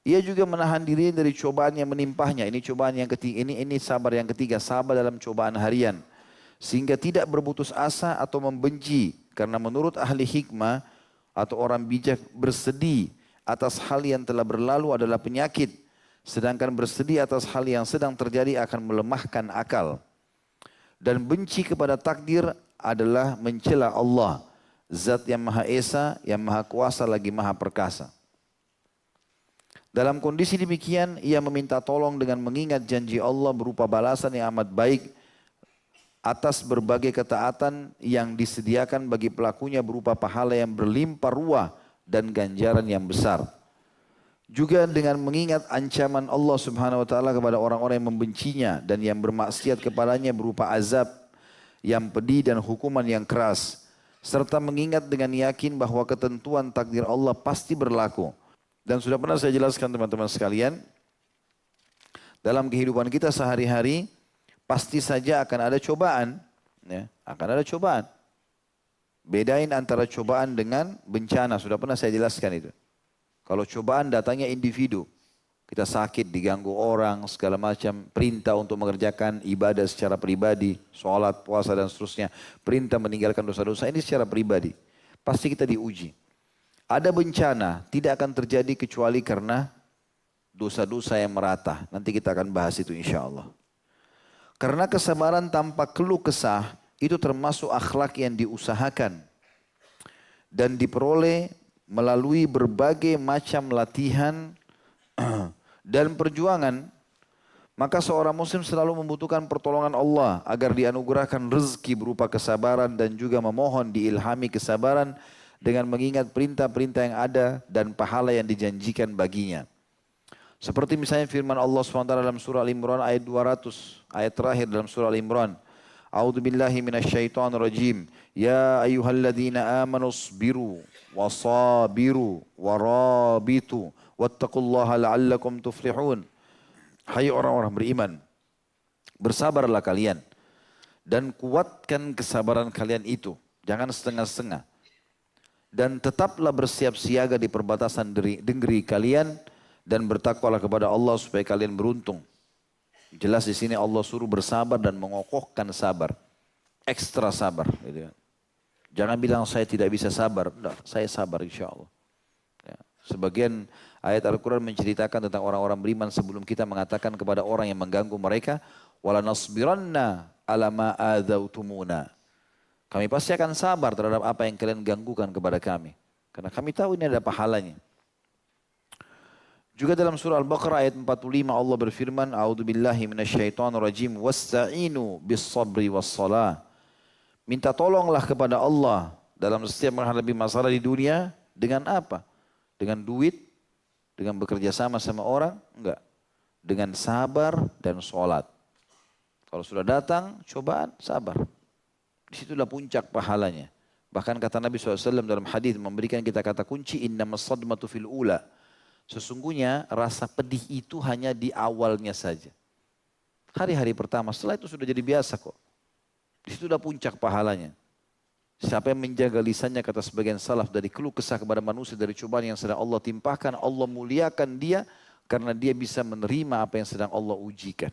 Ia juga menahan diri dari cobaan yang menimpahnya. Ini cobaan yang ketiga. Ini sabar yang ketiga. Sabar dalam cobaan harian. Sehingga tidak berputus asa atau membenci. Karena menurut ahli hikmah atau orang bijak bersedih atas hal yang telah berlalu adalah penyakit. Sedangkan bersedih atas hal yang sedang terjadi akan melemahkan akal. Dan benci kepada takdir adalah mencela Allah. Zat yang Maha Esa, yang Maha Kuasa lagi Maha Perkasa. Dalam kondisi demikian, ia meminta tolong dengan mengingat janji Allah berupa balasan yang amat baik atas berbagai ketaatan yang disediakan bagi pelakunya berupa pahala yang berlimpah ruah dan ganjaran yang besar. Juga dengan mengingat ancaman Allah Subhanahu wa taala kepada orang-orang yang membencinya dan yang bermaksiat kepadanya berupa azab yang pedih dan hukuman yang keras. Serta mengingat dengan yakin bahwa ketentuan takdir Allah pasti berlaku. Dan sudah pernah saya jelaskan teman-teman sekalian, dalam kehidupan kita sehari-hari pasti saja akan ada cobaan. Ya, akan ada cobaan. Bedain antara cobaan dengan bencana, sudah pernah saya jelaskan itu. Kalau cobaan datangnya individu, kita sakit, diganggu orang, segala macam, perintah untuk mengerjakan ibadah secara pribadi, sholat, puasa dan seterusnya, perintah meninggalkan dosa-dosa, ini secara pribadi. Pasti kita diuji. Ada bencana, tidak akan terjadi kecuali karena dosa-dosa yang merata. Nanti kita akan bahas itu insya Allah. Karena kesabaran tanpa keluh kesah, itu termasuk akhlak yang diusahakan dan diperoleh melalui berbagai macam latihan dan perjuangan. Maka seorang muslim selalu membutuhkan pertolongan Allah agar dianugerahkan rezeki berupa kesabaran dan juga memohon diilhami kesabaran dengan mengingat perintah-perintah yang ada dan pahala yang dijanjikan baginya. Seperti misalnya firman Allah SWT dalam surah Al-Imran ayat 200, ayat terakhir dalam surah Al-Imran. A'udzu billahi minasyaitonir rajim. Ya ayyuhalladzina amanu sabiru wasabiru warabitu wattaqullaha la'allakum tuflihun. Hai orang-orang beriman, bersabarlah kalian dan kuatkan kesabaran kalian itu, jangan setengah-setengah. Dan tetaplah bersiap siaga di perbatasan negeri kalian dan bertakwalah kepada Allah supaya kalian beruntung. Jelas di sini Allah suruh bersabar dan mengokohkan sabar. Ekstra sabar. Gitu kan. Jangan bilang saya tidak bisa sabar. Enggak, saya sabar insya Allah. Ya. Sebagian ayat Al-Quran menceritakan tentang orang-orang beriman sebelum kita mengatakan kepada orang yang mengganggu mereka. Wala nasbiranna ala ma adzautumuna. Kami pasti akan sabar terhadap apa yang kalian ganggukan kepada kami. Karena kami tahu ini ada pahalanya. Juga dalam surah Al-Baqarah ayat 45 Allah berfirman, A'udzubillahi minasyaitonirrajim, wasta'inu bis-sabri was-salah. Minta tolonglah kepada Allah dalam setiap menghadapi masalah di dunia dengan apa? Dengan duit, dengan bekerja sama orang? Enggak. Dengan sabar dan sholat. Kalau sudah datang cobaan, sabar. Disitulah puncak pahalanya. Bahkan kata Nabi SAW dalam hadis memberikan kita kata kunci, innamas sadmatu fil ula. Sesungguhnya rasa pedih itu hanya di awalnya saja. Hari-hari pertama, setelah itu sudah jadi biasa kok. Di situ sudah puncak pahalanya. Siapa yang menjaga lisannya kata sebagian salaf dari keluh kesah kepada manusia dari cobaan yang sedang Allah timpahkan, Allah muliakan dia karena dia bisa menerima apa yang sedang Allah ujikan.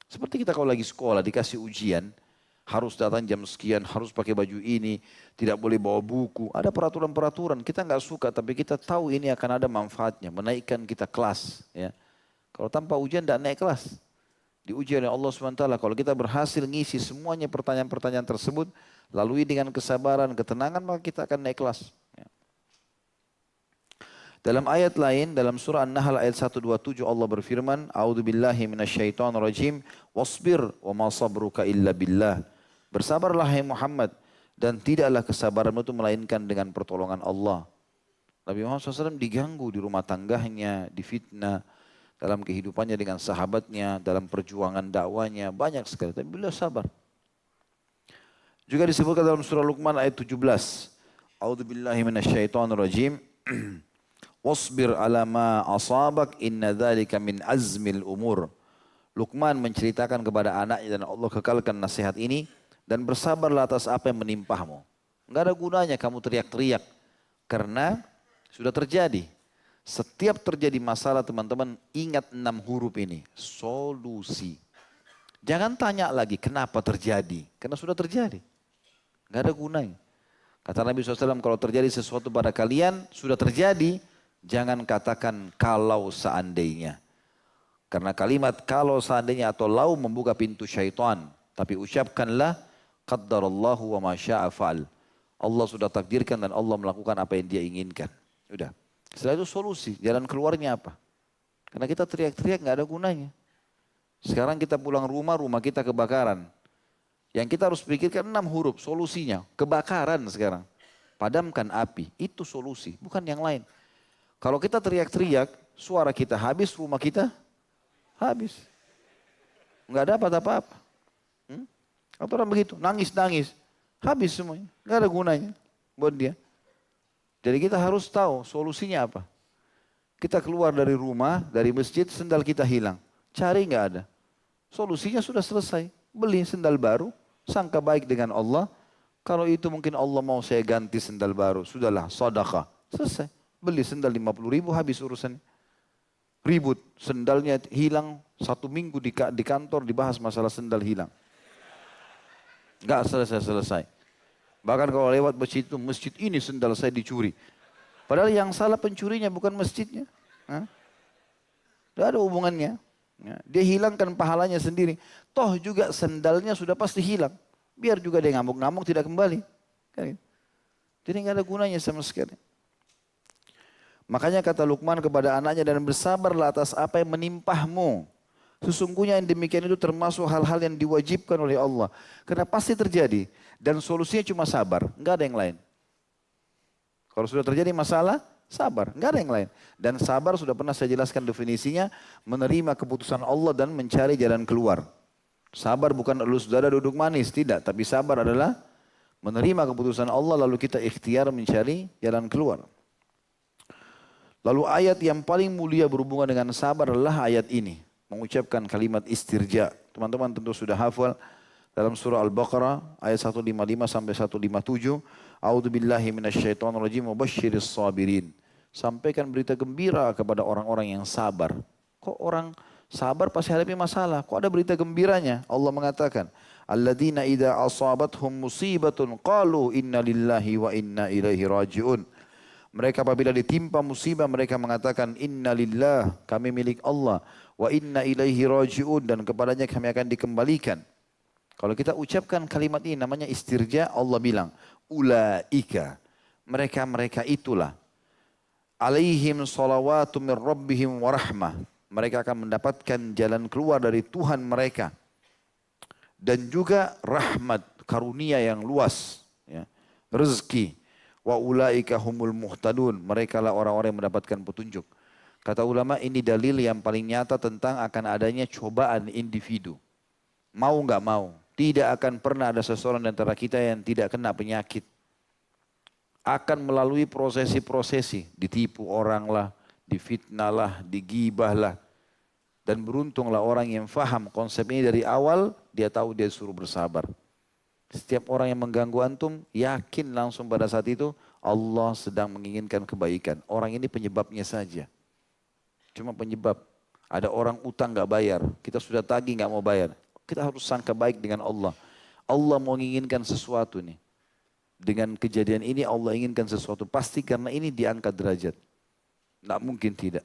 Seperti kita kalau lagi sekolah dikasih ujian, harus datang jam sekian, harus pakai baju ini, tidak boleh bawa buku. Ada peraturan-peraturan, kita nggak suka tapi kita tahu ini akan ada manfaatnya, menaikkan kita kelas. Ya. Kalau tanpa ujian tidak naik kelas. Diuji oleh Allah SWT, kalau kita berhasil ngisi semuanya pertanyaan-pertanyaan tersebut, lalui dengan kesabaran, ketenangan, maka kita akan naik kelas. Ya. Dalam ayat lain, dalam surah An-Nahl ayat 127 Allah berfirman, A'udzubillahi minasyaitonirrajim, wasbir wa ma sabruka illa billah. Bersabarlah hai Muhammad dan tidaklah kesabaranmu itu melainkan dengan pertolongan Allah. Nabi Muhammad SAW diganggu di rumah tangganya, difitnah dalam kehidupannya dengan sahabatnya, dalam perjuangan dakwanya, banyak sekali. Tapi beliau sabar. Juga disebutkan dalam surah Luqman ayat 17. A'udzubillahi minasyaitonirrajim. Wasbir ala ma asabak inna dzalika min azmil umur. Luqman menceritakan kepada anaknya dan Allah kekalkan nasihat ini. Dan bersabarlah atas apa yang menimpahmu. Enggak ada gunanya kamu teriak-teriak. Karena sudah terjadi. Setiap terjadi masalah teman-teman ingat 6 huruf ini. Solusi. Jangan tanya lagi kenapa terjadi. Karena sudah terjadi. Enggak ada gunanya. Kata Nabi SAW kalau terjadi sesuatu pada kalian sudah terjadi. Jangan katakan kalau seandainya. Karena kalimat kalau seandainya atau lau membuka pintu syaitan. Tapi ucapkanlah qaddarallahu wa ma syaa fa'al. Allah sudah takdirkan dan Allah melakukan apa yang dia inginkan. Sudah. Setelah itu solusi, jalan keluarnya apa? Karena kita teriak-teriak nggak ada gunanya. Sekarang kita pulang rumah, rumah kita kebakaran. Yang kita harus pikirkan 6 huruf solusinya. Kebakaran sekarang. Padamkan api, itu solusi, bukan yang lain. Kalau kita teriak-teriak, suara kita habis, rumah kita habis. Nggak dapat apa-apa. Atau orang begitu, nangis-nangis. Habis semuanya, nggak ada gunanya buat dia. Jadi kita harus tahu solusinya apa. Kita keluar dari rumah, dari masjid, sendal kita hilang. Cari nggak ada. Solusinya sudah selesai. Beli sendal baru, sangka baik dengan Allah. Kalau itu mungkin Allah mau saya ganti sendal baru. Sudahlah, sedekah. Selesai. Beli sendal 50.000, habis urusannya. Ribut, sendalnya hilang 1 minggu di kantor dibahas masalah sendal hilang. Nggak selesai-selesai. Bahkan kalau lewat masjid itu, masjid ini sendal saya dicuri. Padahal yang salah pencurinya bukan masjidnya. Tidak ada hubungannya. Ya, dia hilangkan pahalanya sendiri. Toh juga sendalnya sudah pasti hilang. Biar juga dia ngamuk-ngamuk tidak kembali. Jadi nggak ada gunanya sama sekali. Makanya kata Luqman kepada anaknya, dan bersabarlah atas apa yang menimpahmu. Sesungguhnya yang demikian itu termasuk hal-hal yang diwajibkan oleh Allah. Karena pasti terjadi. Dan solusinya cuma sabar. Nggak ada yang lain. Kalau sudah terjadi masalah, sabar. Nggak ada yang lain. Dan sabar sudah pernah saya jelaskan definisinya. Menerima keputusan Allah dan mencari jalan keluar. Sabar bukan elus dada duduk manis. Tidak. Tapi sabar adalah menerima keputusan Allah lalu kita ikhtiar mencari jalan keluar. Lalu ayat yang paling mulia berhubungan dengan sabar adalah ayat ini. Mengucapkan kalimat istirja. Teman-teman tentu sudah hafal. Dalam surah Al-Baqarah ayat 155 sampai 157. A'udzubillahi minasyaitonirrajim wa basyiris sabirin. Sampaikan berita gembira kepada orang-orang yang sabar. Kok orang sabar pasti hadapi masalah? Kok ada berita gembiranya? Allah mengatakan, alladzina idza asabathum musibatun qalu inna lillahi wa inna ilaihi raji'un. Mereka apabila ditimpa musibah mereka mengatakan inna lillah, kami milik Allah, wa inna ilaihi raji'un, dan kepadanya kami akan dikembalikan. Kalau kita ucapkan kalimat ini namanya istirja, Allah bilang, ulaika, mereka-mereka itulah, alaihim salawatu min rabbihim wa rahmah. Mereka akan mendapatkan jalan keluar dari Tuhan mereka. Dan juga rahmat, karunia yang luas. Ya. Rezeki. Wa ulaika humul muhtadun. Mereka lah orang-orang yang mendapatkan petunjuk. Kata ulama ini dalil yang paling nyata tentang akan adanya cobaan individu. Mau nggak mau. Tidak akan pernah ada seseorang di antara kita yang tidak kena penyakit. Akan melalui prosesi-prosesi. Ditipu orang lah, difitnah lah, digibah lah. Dan beruntunglah orang yang faham konsep ini dari awal, dia tahu dia suruh bersabar. Setiap orang yang mengganggu antum, yakin langsung pada saat itu, Allah sedang menginginkan kebaikan. Orang ini penyebabnya saja. Cuma penyebab. Ada orang utang nggak bayar, kita sudah tagih nggak mau bayar. Kita harus sangka baik dengan Allah. Allah mau menginginkan sesuatu nih. Dengan kejadian ini Allah inginkan sesuatu. Pasti karena ini diangkat derajat. Nggak mungkin tidak.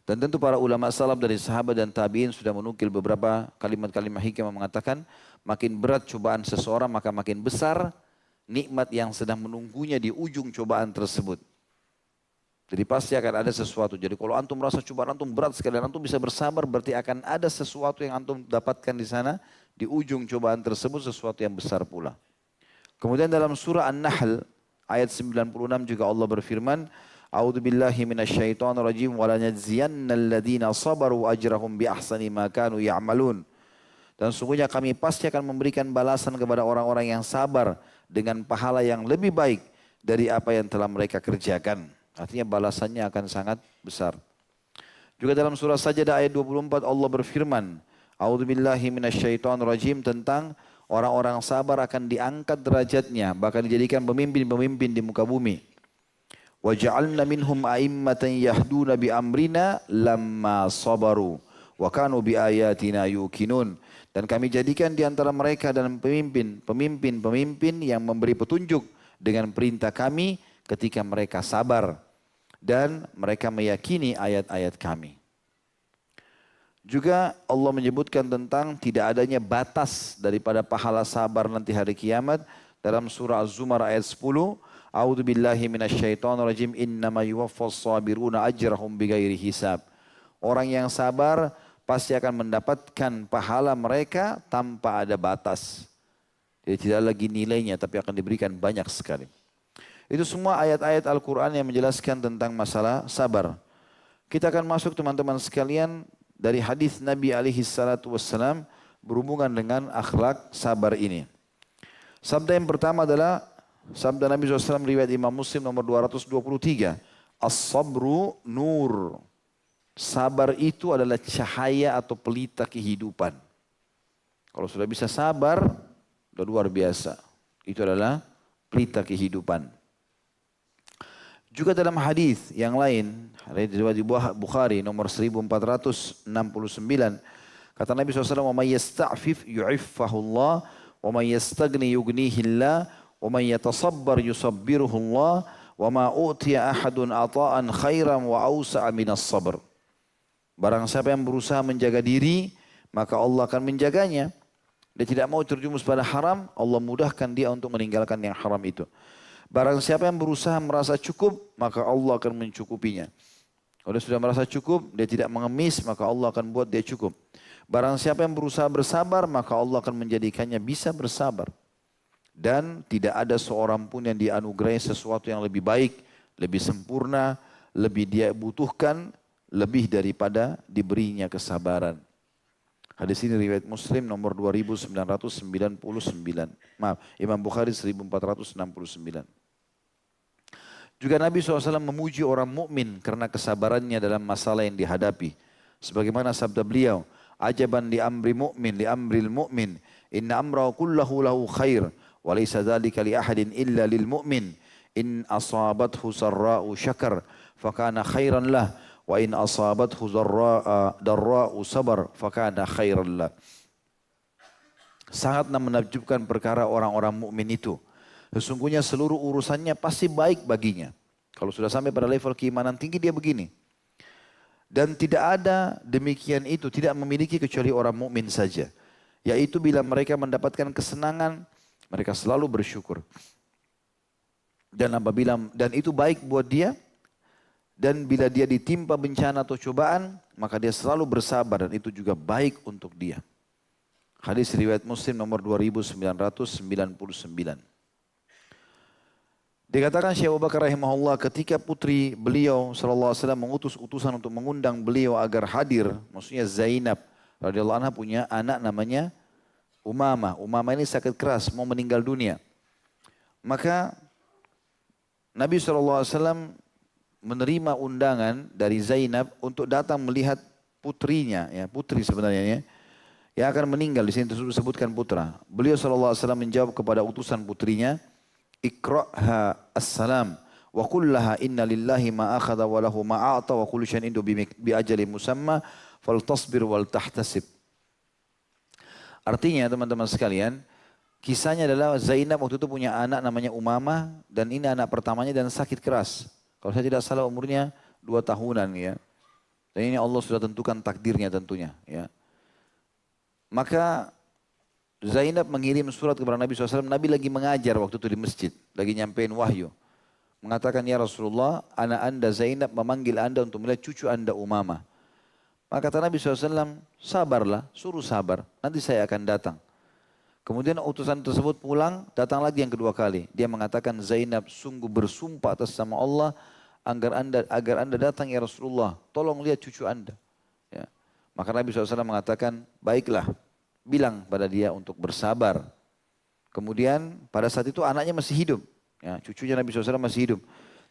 Dan tentu para ulama salaf dari sahabat dan tabi'in sudah menukil beberapa kalimat-kalimat hikmah mengatakan, makin berat cobaan seseorang maka makin besar nikmat yang sedang menunggunya di ujung cobaan tersebut. Jadi pasti akan ada sesuatu. Jadi kalau antum merasa cobaan antum berat sekali dan antum bisa bersabar, berarti akan ada sesuatu yang antum dapatkan di sana. Di ujung cobaan tersebut sesuatu yang besar pula. Kemudian dalam surah An-Nahl ayat 96 juga Allah berfirman, A'udzubillahi minasyaitonirrajim wa lanajziyannal ladzina sabaru ajrahum bi ahsani ma kanu ya'malun. Dan sungguhnya kami pasti akan memberikan balasan kepada orang-orang yang sabar dengan pahala yang lebih baik dari apa yang telah mereka kerjakan. Artinya balasannya akan sangat besar. Juga dalam surah Sajdah ayat 24 Allah berfirman, A'udzubillahi minasyaitonirrajim, tentang orang-orang sabar akan diangkat derajatnya, bahkan dijadikan pemimpin-pemimpin di muka bumi. Wa ja'alna minhum a'immatan yahduna bi amrina lamma sabaru wa kanu bi ayatina yuqinun. Dan kami jadikan di antara mereka dan pemimpin yang memberi petunjuk dengan perintah kami ketika mereka sabar dan mereka meyakini ayat-ayat kami. Juga Allah menyebutkan tentang tidak adanya batas daripada pahala sabar nanti hari kiamat dalam surah Az-Zumar ayat 10. A'udzubillahi minasyaitonirrajim, innama yuwaffas sabiruna ajrahum bighairi hisab. Orang yang sabar pasti akan mendapatkan pahala mereka tanpa ada batas. Jadi tidak lagi nilainya tapi akan diberikan banyak sekali. Itu semua ayat-ayat Al-Quran yang menjelaskan tentang masalah sabar. Kita akan masuk teman-teman sekalian dari hadis Nabi alaihi salatu wassalam berhubungan dengan akhlak sabar ini. Sabda yang pertama adalah sabda Nabi SAW riwayat Imam Muslim nomor 223. As-sabru nur. Sabar itu adalah cahaya atau pelita kehidupan. Kalau sudah bisa sabar, sudah luar biasa. Itu adalah pelita kehidupan. Juga dalam hadis yang lain, riwayat Bukhari nomor 1469, kata Nabi SAW, "Wa may yasta'fif yu'iffahullah, wa may yastagni yughnihillah, wa may yatasabbar yusabbiruhullah, wa ma utiya ahadun ata'an khairan wa awsa'a minas sabr." Barang siapa yang berusaha menjaga diri, maka Allah akan menjaganya. Dia tidak mau terjumus pada haram, Allah mudahkan dia untuk meninggalkan yang haram itu. Barang siapa yang berusaha merasa cukup, maka Allah akan mencukupinya. Kalau dia sudah merasa cukup, dia tidak mengemis, maka Allah akan buat dia cukup. Barang siapa yang berusaha bersabar, maka Allah akan menjadikannya bisa bersabar. Dan tidak ada seorang pun yang dianugerahi sesuatu yang lebih baik, lebih sempurna, lebih dia butuhkan, lebih daripada diberinya kesabaran. Hadis ini riwayat Muslim nomor 2999. Maaf, Imam Bukhari 1469. Juga Nabi SAW memuji orang mukmin karena kesabarannya dalam masalah yang dihadapi. Sebagaimana sabda beliau, "Ajaban li amri mu'min, li amril mu'min, inna amrahu kullahu lahu khair, wa laysa dzalika li ahadin illa lil mu'min. In asabathu sarra'u syakar, fakana khairan lah, wa in asabathu darra'u sabar, fakana khairan lah." Sangatlah menakjubkan perkara orang-orang mukmin itu. Sesungguhnya seluruh urusannya pasti baik baginya. Kalau sudah sampai pada level keimanan tinggi dia begini. Dan tidak ada demikian itu, tidak memiliki kecuali orang mukmin saja. Yaitu bila mereka mendapatkan kesenangan, mereka selalu bersyukur. Dan itu baik buat dia. Dan bila dia ditimpa bencana atau cobaan, maka dia selalu bersabar dan itu juga baik untuk dia. Hadis riwayat Muslim nomor 2999. Dikatakan Syekh Abu Bakar rahimahullah ketika putri beliau sallallahu alaihi wasallam mengutus utusan untuk mengundang beliau agar hadir, maksudnya Zainab radhiyallahu anha punya anak namanya Umamah. Umamah ini sakit keras, mau meninggal dunia. Maka Nabi sallallahu alaihi wasallam menerima undangan dari Zainab untuk datang melihat putrinya, ya putri sebenarnya ya, yang akan meninggal. Di sini disebutkan putra. Beliau sallallahu alaihi wasallam menjawab kepada utusan putrinya, "Iqra'ha as-salam wa qul laha inna lillahi ma akhadha wa lahu ma a'ta wa kullu syai'in indahu bi ajalin musamma faltasbir wal tahtasib." Artinya teman-teman sekalian, kisahnya adalah Zainab waktu itu punya anak namanya Umamah dan ini anak pertamanya dan sakit keras. Kalau saya tidak salah umurnya 2 tahunan ya. Dan ini Allah sudah tentukan takdirnya tentunya ya. Maka Zainab mengirim surat kepada Nabi SAW. Nabi lagi mengajar waktu itu di masjid. Lagi nyampein wahyu. Mengatakan, "Ya Rasulullah, anak anda Zainab memanggil anda untuk melihat cucu anda Umamah." Maka kata Nabi SAW, "Sabarlah, suruh sabar. Nanti saya akan datang." Kemudian utusan tersebut pulang, datang lagi yang kedua kali. Dia mengatakan, "Zainab sungguh bersumpah atas nama Allah agar anda datang ya Rasulullah. Tolong lihat cucu anda." Ya. Maka Nabi SAW mengatakan, "Baiklah. Bilang pada dia untuk bersabar." Kemudian pada saat itu anaknya masih hidup. Ya, cucunya Nabi SAW masih hidup.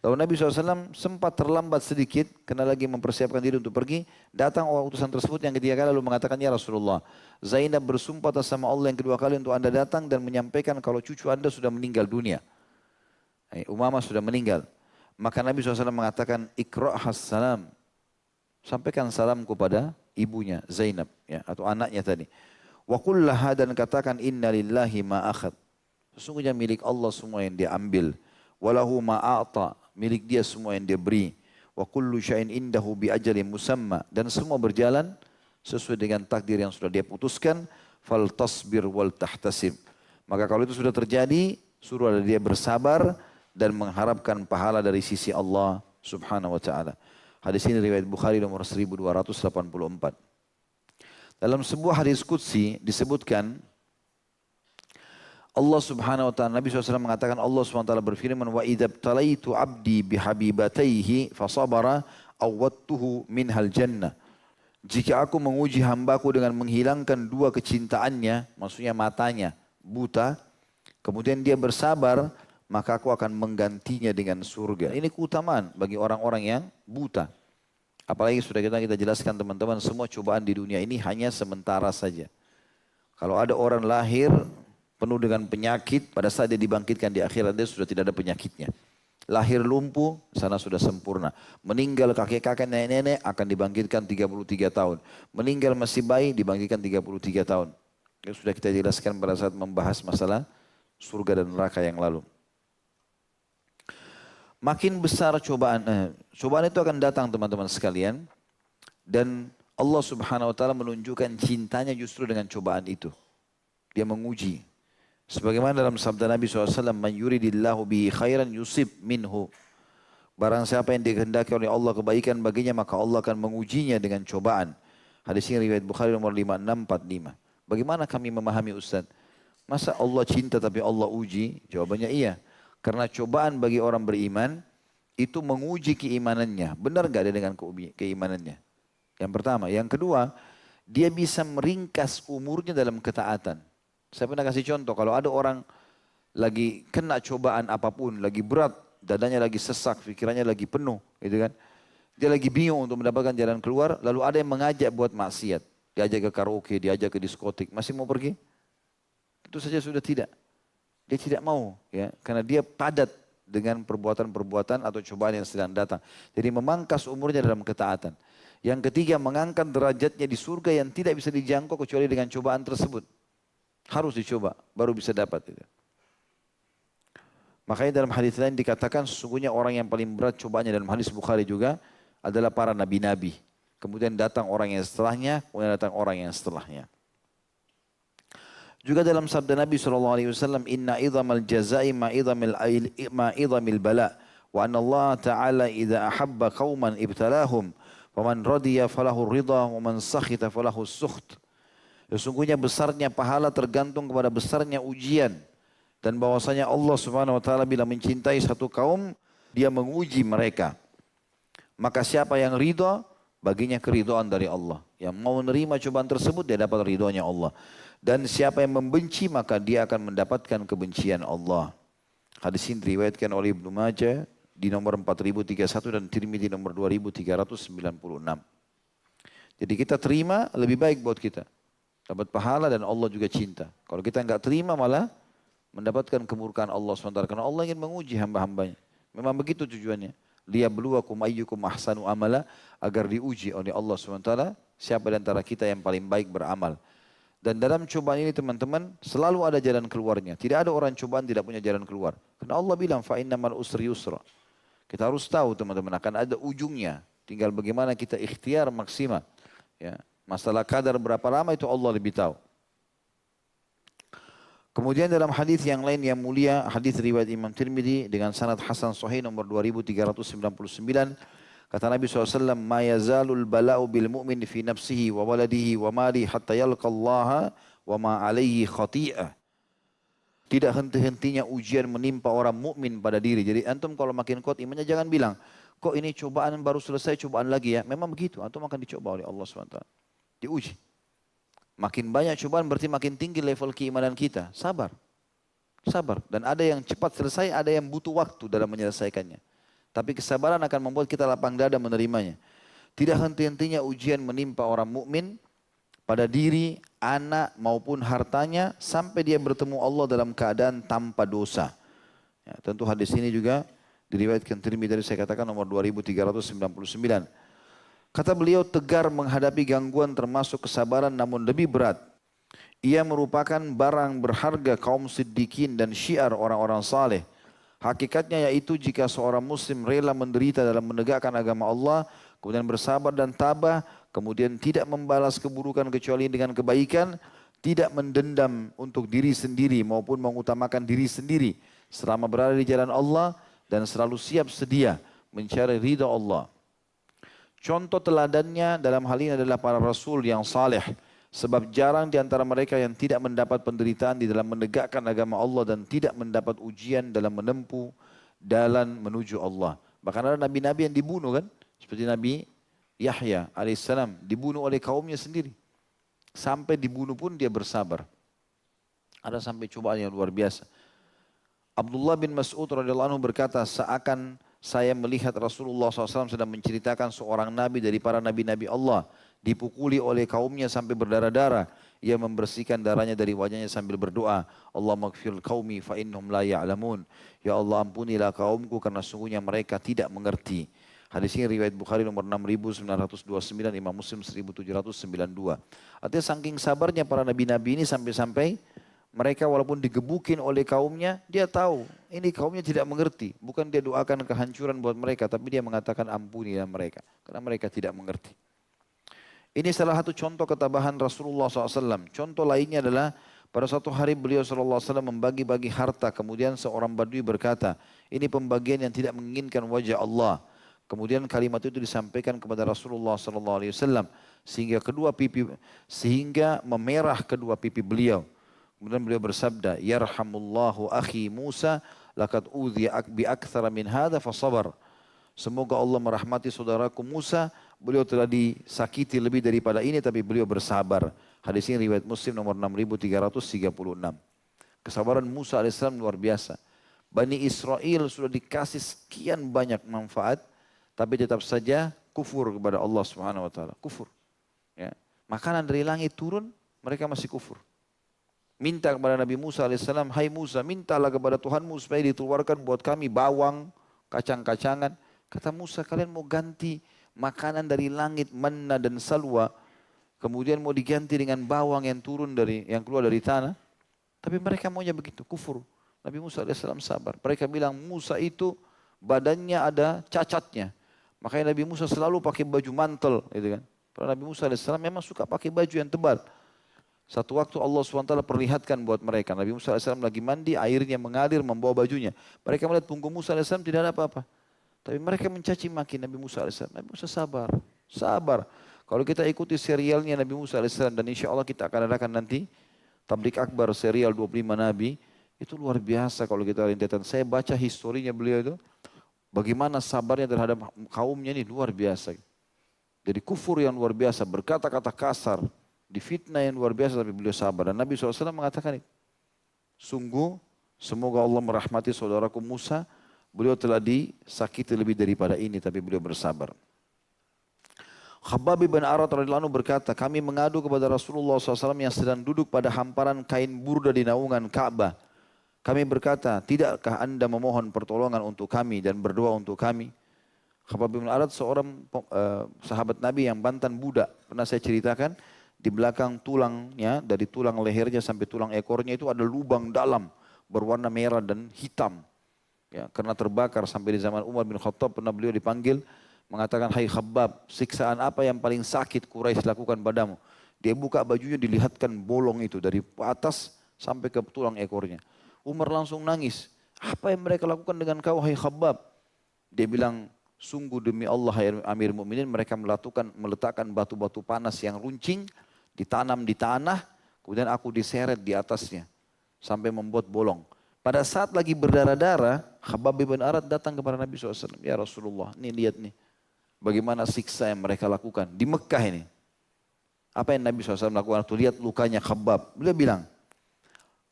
Lalu Nabi SAW sempat terlambat sedikit karena lagi mempersiapkan diri untuk pergi. Datang utusan tersebut yang ketiga kali lalu mengatakan, "Ya Rasulullah, Zainab bersumpah atas nama Allah yang kedua kali untuk anda datang dan menyampaikan kalau cucu anda sudah meninggal dunia." Umamah sudah meninggal. Maka Nabi SAW mengatakan, "Iqra'has salam." Sampaikan salam kepada ibunya Zainab ya, atau anaknya tadi. Wa qul laha, dan katakan, "Inna lillahi ma akhad." Sesungguhnya milik Allah semua yang dia ambil. Walahu ma a'ta, milik dia semua yang dia beri. Wa kullu syai'in indahu bi ajalin musamma, dan semua berjalan sesuai dengan takdir yang sudah dia putuskan. Fal tasbir wal tahtasib. Maka kalau itu sudah terjadi, suruh ada dia bersabar dan mengharapkan pahala dari sisi Allah Subhanahu wa taala. Hadis ini riwayat Bukhari nomor 1284. Dalam sebuah hadis qudsi disebutkan Allah subhanahu wa ta'ala, Nabi SAW mengatakan Allah subhanahu wa ta'ala berfirman, wa idabtalaitu abdi bihabibataihi fasabara awwattuhu minhal jannah. Jika aku menguji hambaku dengan menghilangkan dua kecintaannya, maksudnya matanya buta, kemudian dia bersabar, maka aku akan menggantinya dengan surga. Ini keutamaan bagi orang-orang yang buta. Apalagi sudah kita jelaskan teman-teman, semua cobaan di dunia ini hanya sementara saja. Kalau ada orang lahir penuh dengan penyakit, pada saat dia dibangkitkan di akhirat dia sudah tidak ada penyakitnya. Lahir lumpuh, sana sudah sempurna. Meninggal kakek-kakek, nenek-nenek akan dibangkitkan 33 tahun. Meninggal masih bayi, dibangkitkan 33 tahun. Yang sudah kita jelaskan pada saat membahas masalah surga dan neraka yang lalu. Makin besar cobaan, cobaan itu akan datang teman-teman sekalian. Dan Allah subhanahu wa ta'ala menunjukkan cintanya justru dengan cobaan itu. Dia menguji. Sebagaimana dalam sabda Nabi SAW, man yuridillahu bihi khairan yusib minhu. Barang siapa yang dikehendaki oleh Allah kebaikan baginya, maka Allah akan mengujinya dengan cobaan. Hadis ini riwayat Bukhari nomor 5645. Bagaimana kami memahami Ustaz? Masa Allah cinta tapi Allah uji? Jawabannya iya. Karena cobaan bagi orang beriman itu menguji keimanannya. Benar gak dia dengan keimanannya? Yang pertama. Yang kedua, dia bisa meringkas umurnya dalam ketaatan. Saya pernah kasih contoh, kalau ada orang lagi kena cobaan apapun, lagi berat, dadanya lagi sesak, pikirannya lagi penuh, gitu kan. Dia lagi bingung untuk mendapatkan jalan keluar, lalu ada yang mengajak buat maksiat. Diajak ke karaoke, diajak ke diskotik, masih mau pergi? Itu saja sudah tidak. Dia tidak mau, ya, karena dia padat dengan perbuatan-perbuatan atau cobaan yang sedang datang. Jadi memangkas umurnya dalam ketaatan. Yang ketiga, mengangkat derajatnya di surga yang tidak bisa dijangkau kecuali dengan cobaan tersebut. Harus dicoba, baru bisa dapat. Makanya dalam hadis lain dikatakan sesungguhnya orang yang paling berat cobaannya dalam hadis Bukhari juga adalah para nabi-nabi. Kemudian datang orang yang setelahnya, kemudian datang orang yang setelahnya. Juga dalam sabda Nabi SAW, inna idhamal jazai ma idhamil bala. Wa anna Allah ta'ala idha ahabba qawman ibtalahum. Wa man radiya falahu ridha, wa man sakhita falahu sukht. Sesungguhnya besarnya pahala tergantung kepada besarnya ujian. Dan bahwasanya Allah subhanahu wa ta'ala bila mencintai satu kaum, dia menguji mereka. Maka siapa yang ridha, baginya keridhaan dari Allah. Yang mau menerima cobaan tersebut, dia dapat ridhonya Allah. Dan siapa yang membenci, maka dia akan mendapatkan kebencian Allah. Hadis ini diriwayatkan oleh Ibnu Majah di nomor 4031 dan Tirmidzi nomor 2396. Jadi kita terima lebih baik buat kita. Dapat pahala dan Allah juga cinta. Kalau kita enggak terima malah mendapatkan kemurkaan Allah SWT. Karena Allah ingin menguji hamba-hambanya. Memang begitu tujuannya. Liyabluwakum ayyukum ahsanu amala. Agar diuji oleh Allah SWT. Siapa di antara kita yang paling baik beramal. Dan dalam cobaan ini teman-teman selalu ada jalan keluarnya. Tidak ada orang cobaan tidak punya jalan keluar. Karena Allah bilang fa'innamal usri yusra. Kita harus tahu teman-teman akan ada ujungnya. Tinggal bagaimana kita ikhtiar maksimal. Ya. Masalah kadar berapa lama itu Allah lebih tahu. Kemudian dalam hadis yang lain yang mulia, hadis riwayat Imam Tirmidzi dengan sanad hasan sahih nomor 2399, kata Nabi SAW, "Ma yazalul bala'u bil mu'min fi nafsihi wa waladihi wa mali hatta yalqa Allah wa ma alaihi khati'ah." Tidak henti-hentinya ujian menimpa orang mukmin pada diri. Jadi antum kalau makin kuat imannya jangan bilang, kok ini cobaan baru selesai, cobaan lagi ya. Memang begitu, antum akan dicoba oleh Allah SWT. Diuji. Makin banyak cobaan berarti makin tinggi level keimanan kita. Sabar. Sabar. Dan ada yang cepat selesai, ada yang butuh waktu dalam menyelesaikannya. Tapi kesabaran akan membuat kita lapang dada menerimanya. Tidak henti-hentinya ujian menimpa orang mukmin pada diri, anak maupun hartanya sampai dia bertemu Allah dalam keadaan tanpa dosa. Ya, tentu hadis ini juga diriwayatkan Tirmidzi dari saya katakan nomor 2399. Kata beliau, tegar menghadapi gangguan termasuk kesabaran namun lebih berat. Ia merupakan barang berharga kaum siddiqin dan syiar orang-orang saleh. Hakikatnya yaitu jika seorang muslim rela menderita dalam menegakkan agama Allah, kemudian bersabar dan tabah, kemudian tidak membalas keburukan kecuali dengan kebaikan, tidak mendendam untuk diri sendiri maupun mengutamakan diri sendiri selama berada di jalan Allah dan selalu siap sedia mencari ridha Allah. Contoh teladannya dalam hal ini adalah para rasul yang saleh Sebab jarang di antara mereka yang tidak mendapat penderitaan di dalam menegakkan agama Allah dan tidak mendapat ujian dalam menempuh jalan menuju Allah. Bahkan ada nabi-nabi yang dibunuh kan. Seperti Nabi Yahya alaihissalam dibunuh oleh kaumnya sendiri. Sampai dibunuh pun dia bersabar. Ada sampai cobaan yang luar biasa. Abdullah bin Mas'ud radhiyallahu anhu berkata, seakan saya melihat Rasulullah SAW sedang menceritakan seorang nabi dari para nabi-nabi Allah. Dipukuli oleh kaumnya sampai berdarah-darah. Ia membersihkan darahnya dari wajahnya sambil berdoa. Allah maghfir qaumi fa innahum la ya'lamun. Ya Allah ampunilah kaumku karena sungguhnya mereka tidak mengerti. Hadis ini riwayat Bukhari nomor 6929, Imam Muslim 1792. Artinya saking sabarnya para nabi-nabi ini sampai-sampai mereka walaupun digebukin oleh kaumnya, dia tahu ini kaumnya tidak mengerti. Bukan dia doakan kehancuran buat mereka, tapi dia mengatakan ampunilah mereka. Karena mereka tidak mengerti. Ini salah satu contoh ketabahan Rasulullah SAW. Contoh lainnya adalah pada suatu hari beliau SAW membagi-bagi harta. Kemudian seorang badui berkata, ini pembagian yang tidak menginginkan wajah Allah. Kemudian kalimat itu disampaikan kepada Rasulullah SAW sehingga memerah kedua pipi beliau. Kemudian beliau bersabda, Yarhamullahu akhi Musa, laqad udhiya bi aktsara min hadza fasabar. Semoga Allah merahmati saudaraku Musa, beliau telah disakiti lebih daripada ini tapi beliau bersabar. Hadis ini riwayat Muslim nomor 6336. Kesabaran Musa alaihissalam luar biasa. Bani Israel sudah dikasih sekian banyak manfaat, tapi tetap saja kufur kepada Allah Subhanahu wa taala. Kufur. Ya. Makanan dari langit turun, mereka masih kufur. Minta kepada Nabi Musa alaihissalam, hai Musa, mintalah kepada Tuhanmu supaya dikeluarkan buat kami bawang, kacang-kacangan. Kata Musa, kalian mau ganti makanan dari langit, manna dan salwa, kemudian mau diganti dengan bawang yang turun yang keluar dari tanah. Tapi mereka maunya begitu, kufur. Nabi Musa alaihissalam sabar. Mereka bilang Musa itu badannya ada cacatnya. Makanya Nabi Musa selalu pakai baju mantel, gitu kan. Karena Nabi Musa alaihissalam memang suka pakai baju yang tebal. Satu waktu Allah SWT perlihatkan buat mereka. Nabi Musa AS lagi mandi, airnya mengalir, membawa bajunya. Mereka melihat punggung Musa AS tidak ada apa-apa. Tapi mereka mencaci maki Nabi Musa AS. Nabi Musa sabar, sabar. Kalau kita ikuti serialnya Nabi Musa AS dan insya Allah kita akan adakan nanti Tablik Akbar serial 25 Nabi. Itu luar biasa kalau kita rentetan. Saya baca historinya beliau itu. Bagaimana sabarnya terhadap kaumnya ini luar biasa. Jadi kufur yang luar biasa, berkata-kata kasar. Difitnah yang luar biasa tapi beliau sabar. Dan Nabi SAW mengatakan itu. Sungguh semoga Allah merahmati saudaraku Musa. Beliau telah disakiti lebih daripada ini tapi beliau bersabar. Khabbab bin Arat radhiyallahu anhu berkata, kami mengadu kepada Rasulullah SAW yang sedang duduk pada hamparan kain burda di naungan Ka'bah. Kami berkata, tidakkah anda memohon pertolongan untuk kami dan berdoa untuk kami? Khabbab bin Arat seorang sahabat Nabi yang mantan budak. Pernah saya ceritakan. Di belakang tulangnya, dari tulang lehernya sampai tulang ekornya itu ada lubang dalam berwarna merah dan hitam. Ya, karena terbakar sampai di zaman Umar bin Khattab pernah beliau dipanggil mengatakan, hai Khabbab, siksaan apa yang paling sakit Quraisy lakukan padamu? Dia buka bajunya dilihatkan bolong itu dari atas sampai ke tulang ekornya. Umar langsung nangis. Apa yang mereka lakukan dengan kau hai Khabbab? Dia bilang, sungguh demi Allah hai Amir Mu'minin mereka meletakkan batu-batu panas yang runcing ditanam di tanah, kemudian aku diseret di atasnya sampai membuat bolong. Pada saat lagi berdarah-darah, Khabbab bin Arat datang kepada Nabi SAW. Ya Rasulullah, nih lihat nih, bagaimana siksa yang mereka lakukan di Mekah ini. Apa yang Nabi SAW lakukan? Tuh lihat lukanya Khabbab. Beliau bilang,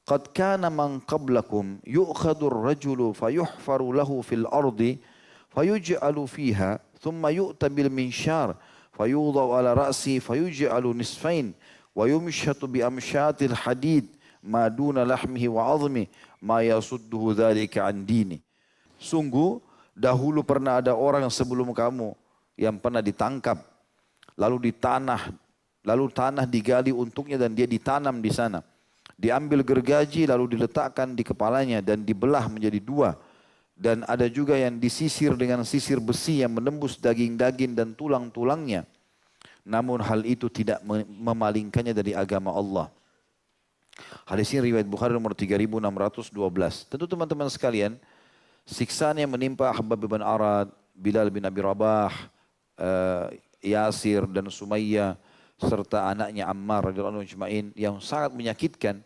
Qad kana man qablakum yu'khadur rajulu fayuhfaru lahu fil ardi fayuj'alu fiha thumma yu'ta bil minshar fayudha'u ala ra'si fayuj'alu nisfain wa yumshatu bi amshatil hadid ma duna lahmihi wa 'azmi ma yasudduhu dzalika an dini. Sungguh dahulu pernah ada orang sebelum kamu yang pernah ditangkap lalu tanah digali untuknya dan dia ditanam di sana. Diambil gergaji lalu diletakkan di kepalanya dan dibelah menjadi dua. Dan ada juga yang disisir dengan sisir besi yang menembus daging-daging dan tulang-tulangnya. Namun hal itu tidak memalingkannya dari agama Allah. Hadis ini riwayat Bukhari nomor 3612. Tentu teman-teman sekalian, siksaan yang menimpa Khabbab bin Arat, Bilal bin Abi Rabah, Yasir dan Sumayyah, serta anaknya Ammar radhiyallahu anhu ajma'in yang sangat menyakitkan.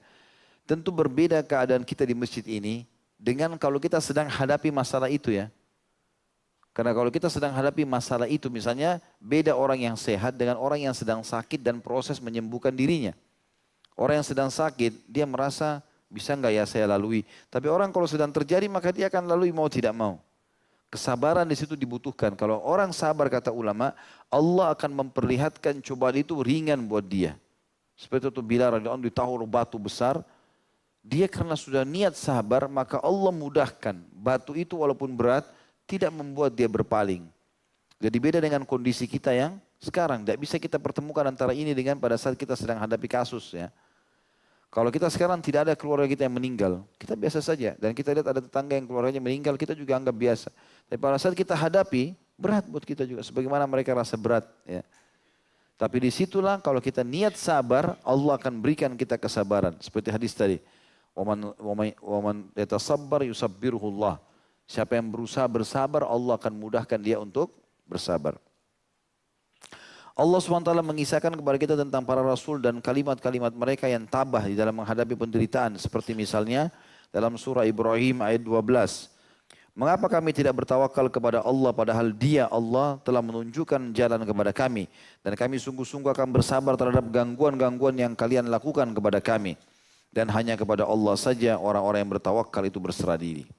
Tentu berbeda keadaan kita di masjid ini dengan kalau kita sedang hadapi masalah itu ya. Karena kalau kita sedang hadapi masalah itu misalnya beda orang yang sehat dengan orang yang sedang sakit dan proses menyembuhkan dirinya. Orang yang sedang sakit dia merasa bisa nggak ya saya lalui. Tapi orang kalau sedang terjadi maka dia akan lalui mau tidak mau. Kesabaran di situ dibutuhkan. Kalau orang sabar kata ulama Allah akan memperlihatkan cobaan itu ringan buat dia. Seperti itu Bilal radhiyallahu anhu ditahur batu besar. Dia karena sudah niat sabar maka Allah mudahkan. Batu itu walaupun berat tidak membuat dia berpaling. Jadi beda dengan kondisi kita yang sekarang. Tidak bisa kita pertemukan antara ini dengan pada saat kita sedang hadapi kasus ya. Kalau kita sekarang tidak ada keluarga kita yang meninggal, kita biasa saja. Dan kita lihat ada tetangga yang keluarganya meninggal, kita juga anggap biasa. Tapi pada saat kita hadapi, berat buat kita juga. Sebagaimana mereka rasa berat ya. Tapi disitulah kalau kita niat sabar, Allah akan berikan kita kesabaran. Seperti hadis tadi. Waman yatasabbar yusabbirullah. Siapa yang berusaha bersabar, Allah akan mudahkan dia untuk bersabar. Allah SWT mengisahkan kepada kita tentang para rasul dan kalimat-kalimat mereka yang tabah di dalam menghadapi penderitaan. Seperti misalnya dalam surah Ibrahim ayat 12. Mengapa kami tidak bertawakal kepada Allah padahal dia Allah telah menunjukkan jalan kepada kami. Dan kami sungguh-sungguh akan bersabar terhadap gangguan-gangguan yang kalian lakukan kepada kami. Dan hanya kepada Allah saja orang-orang yang bertawakal itu berserah diri.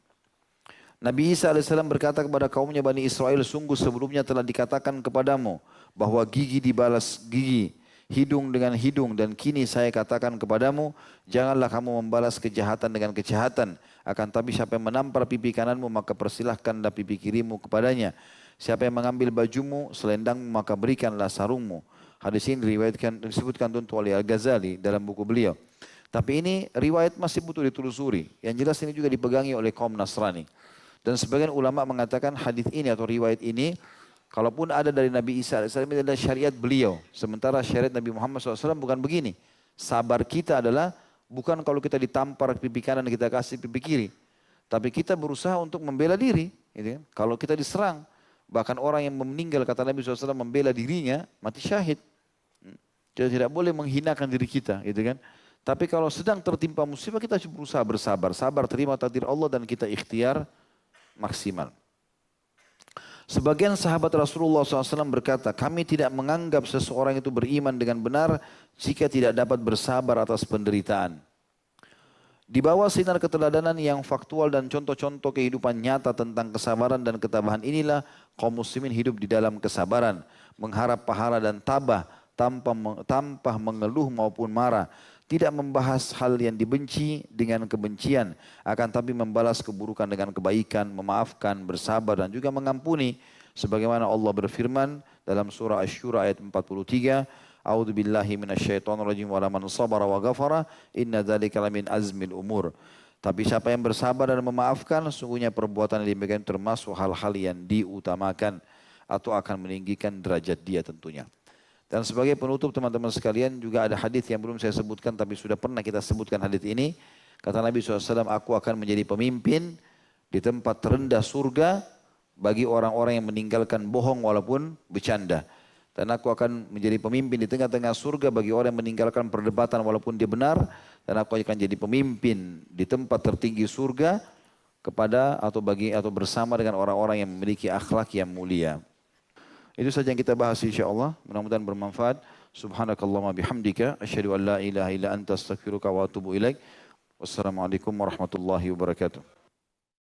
Nabi Isa AS berkata kepada kaumnya Bani Israel, sungguh sebelumnya telah dikatakan kepadamu bahwa gigi dibalas gigi, hidung dengan hidung, dan kini saya katakan kepadamu, janganlah kamu membalas kejahatan dengan kejahatan. Akan tapi siapa yang menampar pipi kananmu, maka persilahkanlah pipi kirimu kepadanya. Siapa yang mengambil bajumu, selendangmu, maka berikanlah sarungmu. Hadis ini disebutkan Tuntu oleh Al-Ghazali dalam buku beliau. Tapi ini riwayat masih butuh ditelusuri. Yang jelas ini juga dipegangi oleh kaum Nasrani. Dan sebagian ulama mengatakan hadis ini atau riwayat ini, kalaupun ada dari Nabi Isa AS, ini adalah syariat beliau. Sementara syariat Nabi Muhammad SAW bukan begini. Sabar kita adalah bukan kalau kita ditampar pipi kanan kita kasih pipi kiri. Tapi kita berusaha untuk membela diri. Gitu kan? Kalau kita diserang, bahkan orang yang meninggal kata Nabi SAW membela dirinya, mati syahid. Jadi tidak boleh menghinakan diri kita. Gitu kan? Tapi kalau sedang tertimpa musibah kita berusaha bersabar. Sabar terima takdir Allah dan kita ikhtiar maksimal. Sebagian sahabat Rasulullah SAW berkata, kami tidak menganggap seseorang itu beriman dengan benar jika tidak dapat bersabar atas penderitaan. Di bawah sinar keteladanan yang faktual dan contoh-contoh kehidupan nyata tentang kesabaran dan ketabahan inilah kaum muslimin hidup di dalam kesabaran, mengharap pahala dan tabah tanpa mengeluh maupun marah. Tidak membahas hal yang dibenci dengan kebencian, akan tapi membalas keburukan dengan kebaikan, memaafkan, bersabar dan juga mengampuni. Sebagaimana Allah berfirman dalam surah Asy-Syura ayat 43, A'udzu billahi minasyaitonir rajim wa man sabara wa ghafara inna dzalika lamin azmil umur. Tapi siapa yang bersabar dan memaafkan, sungguhnya perbuatan yang demikian termasuk hal-hal yang diutamakan atau akan meninggikan derajat dia tentunya. Dan sebagai penutup teman-teman sekalian juga ada hadis yang belum saya sebutkan tapi sudah pernah kita sebutkan hadis ini. Kata Nabi SAW, aku akan menjadi pemimpin di tempat terendah surga bagi orang-orang yang meninggalkan bohong walaupun bercanda. Dan aku akan menjadi pemimpin di tengah-tengah surga bagi orang yang meninggalkan perdebatan walaupun dia benar. Dan aku akan jadi pemimpin di tempat tertinggi surga kepada atau bersama dengan orang-orang yang memiliki akhlak yang mulia. Itu saja yang kita bahas insyaAllah. Mudah-mudahan bermanfaat. Subhanakallahumma bihamdika. Asyhadu an la ilaha illa anta astaghfiruka wa atubu ilaik. Wassalamualaikum warahmatullahi wabarakatuh.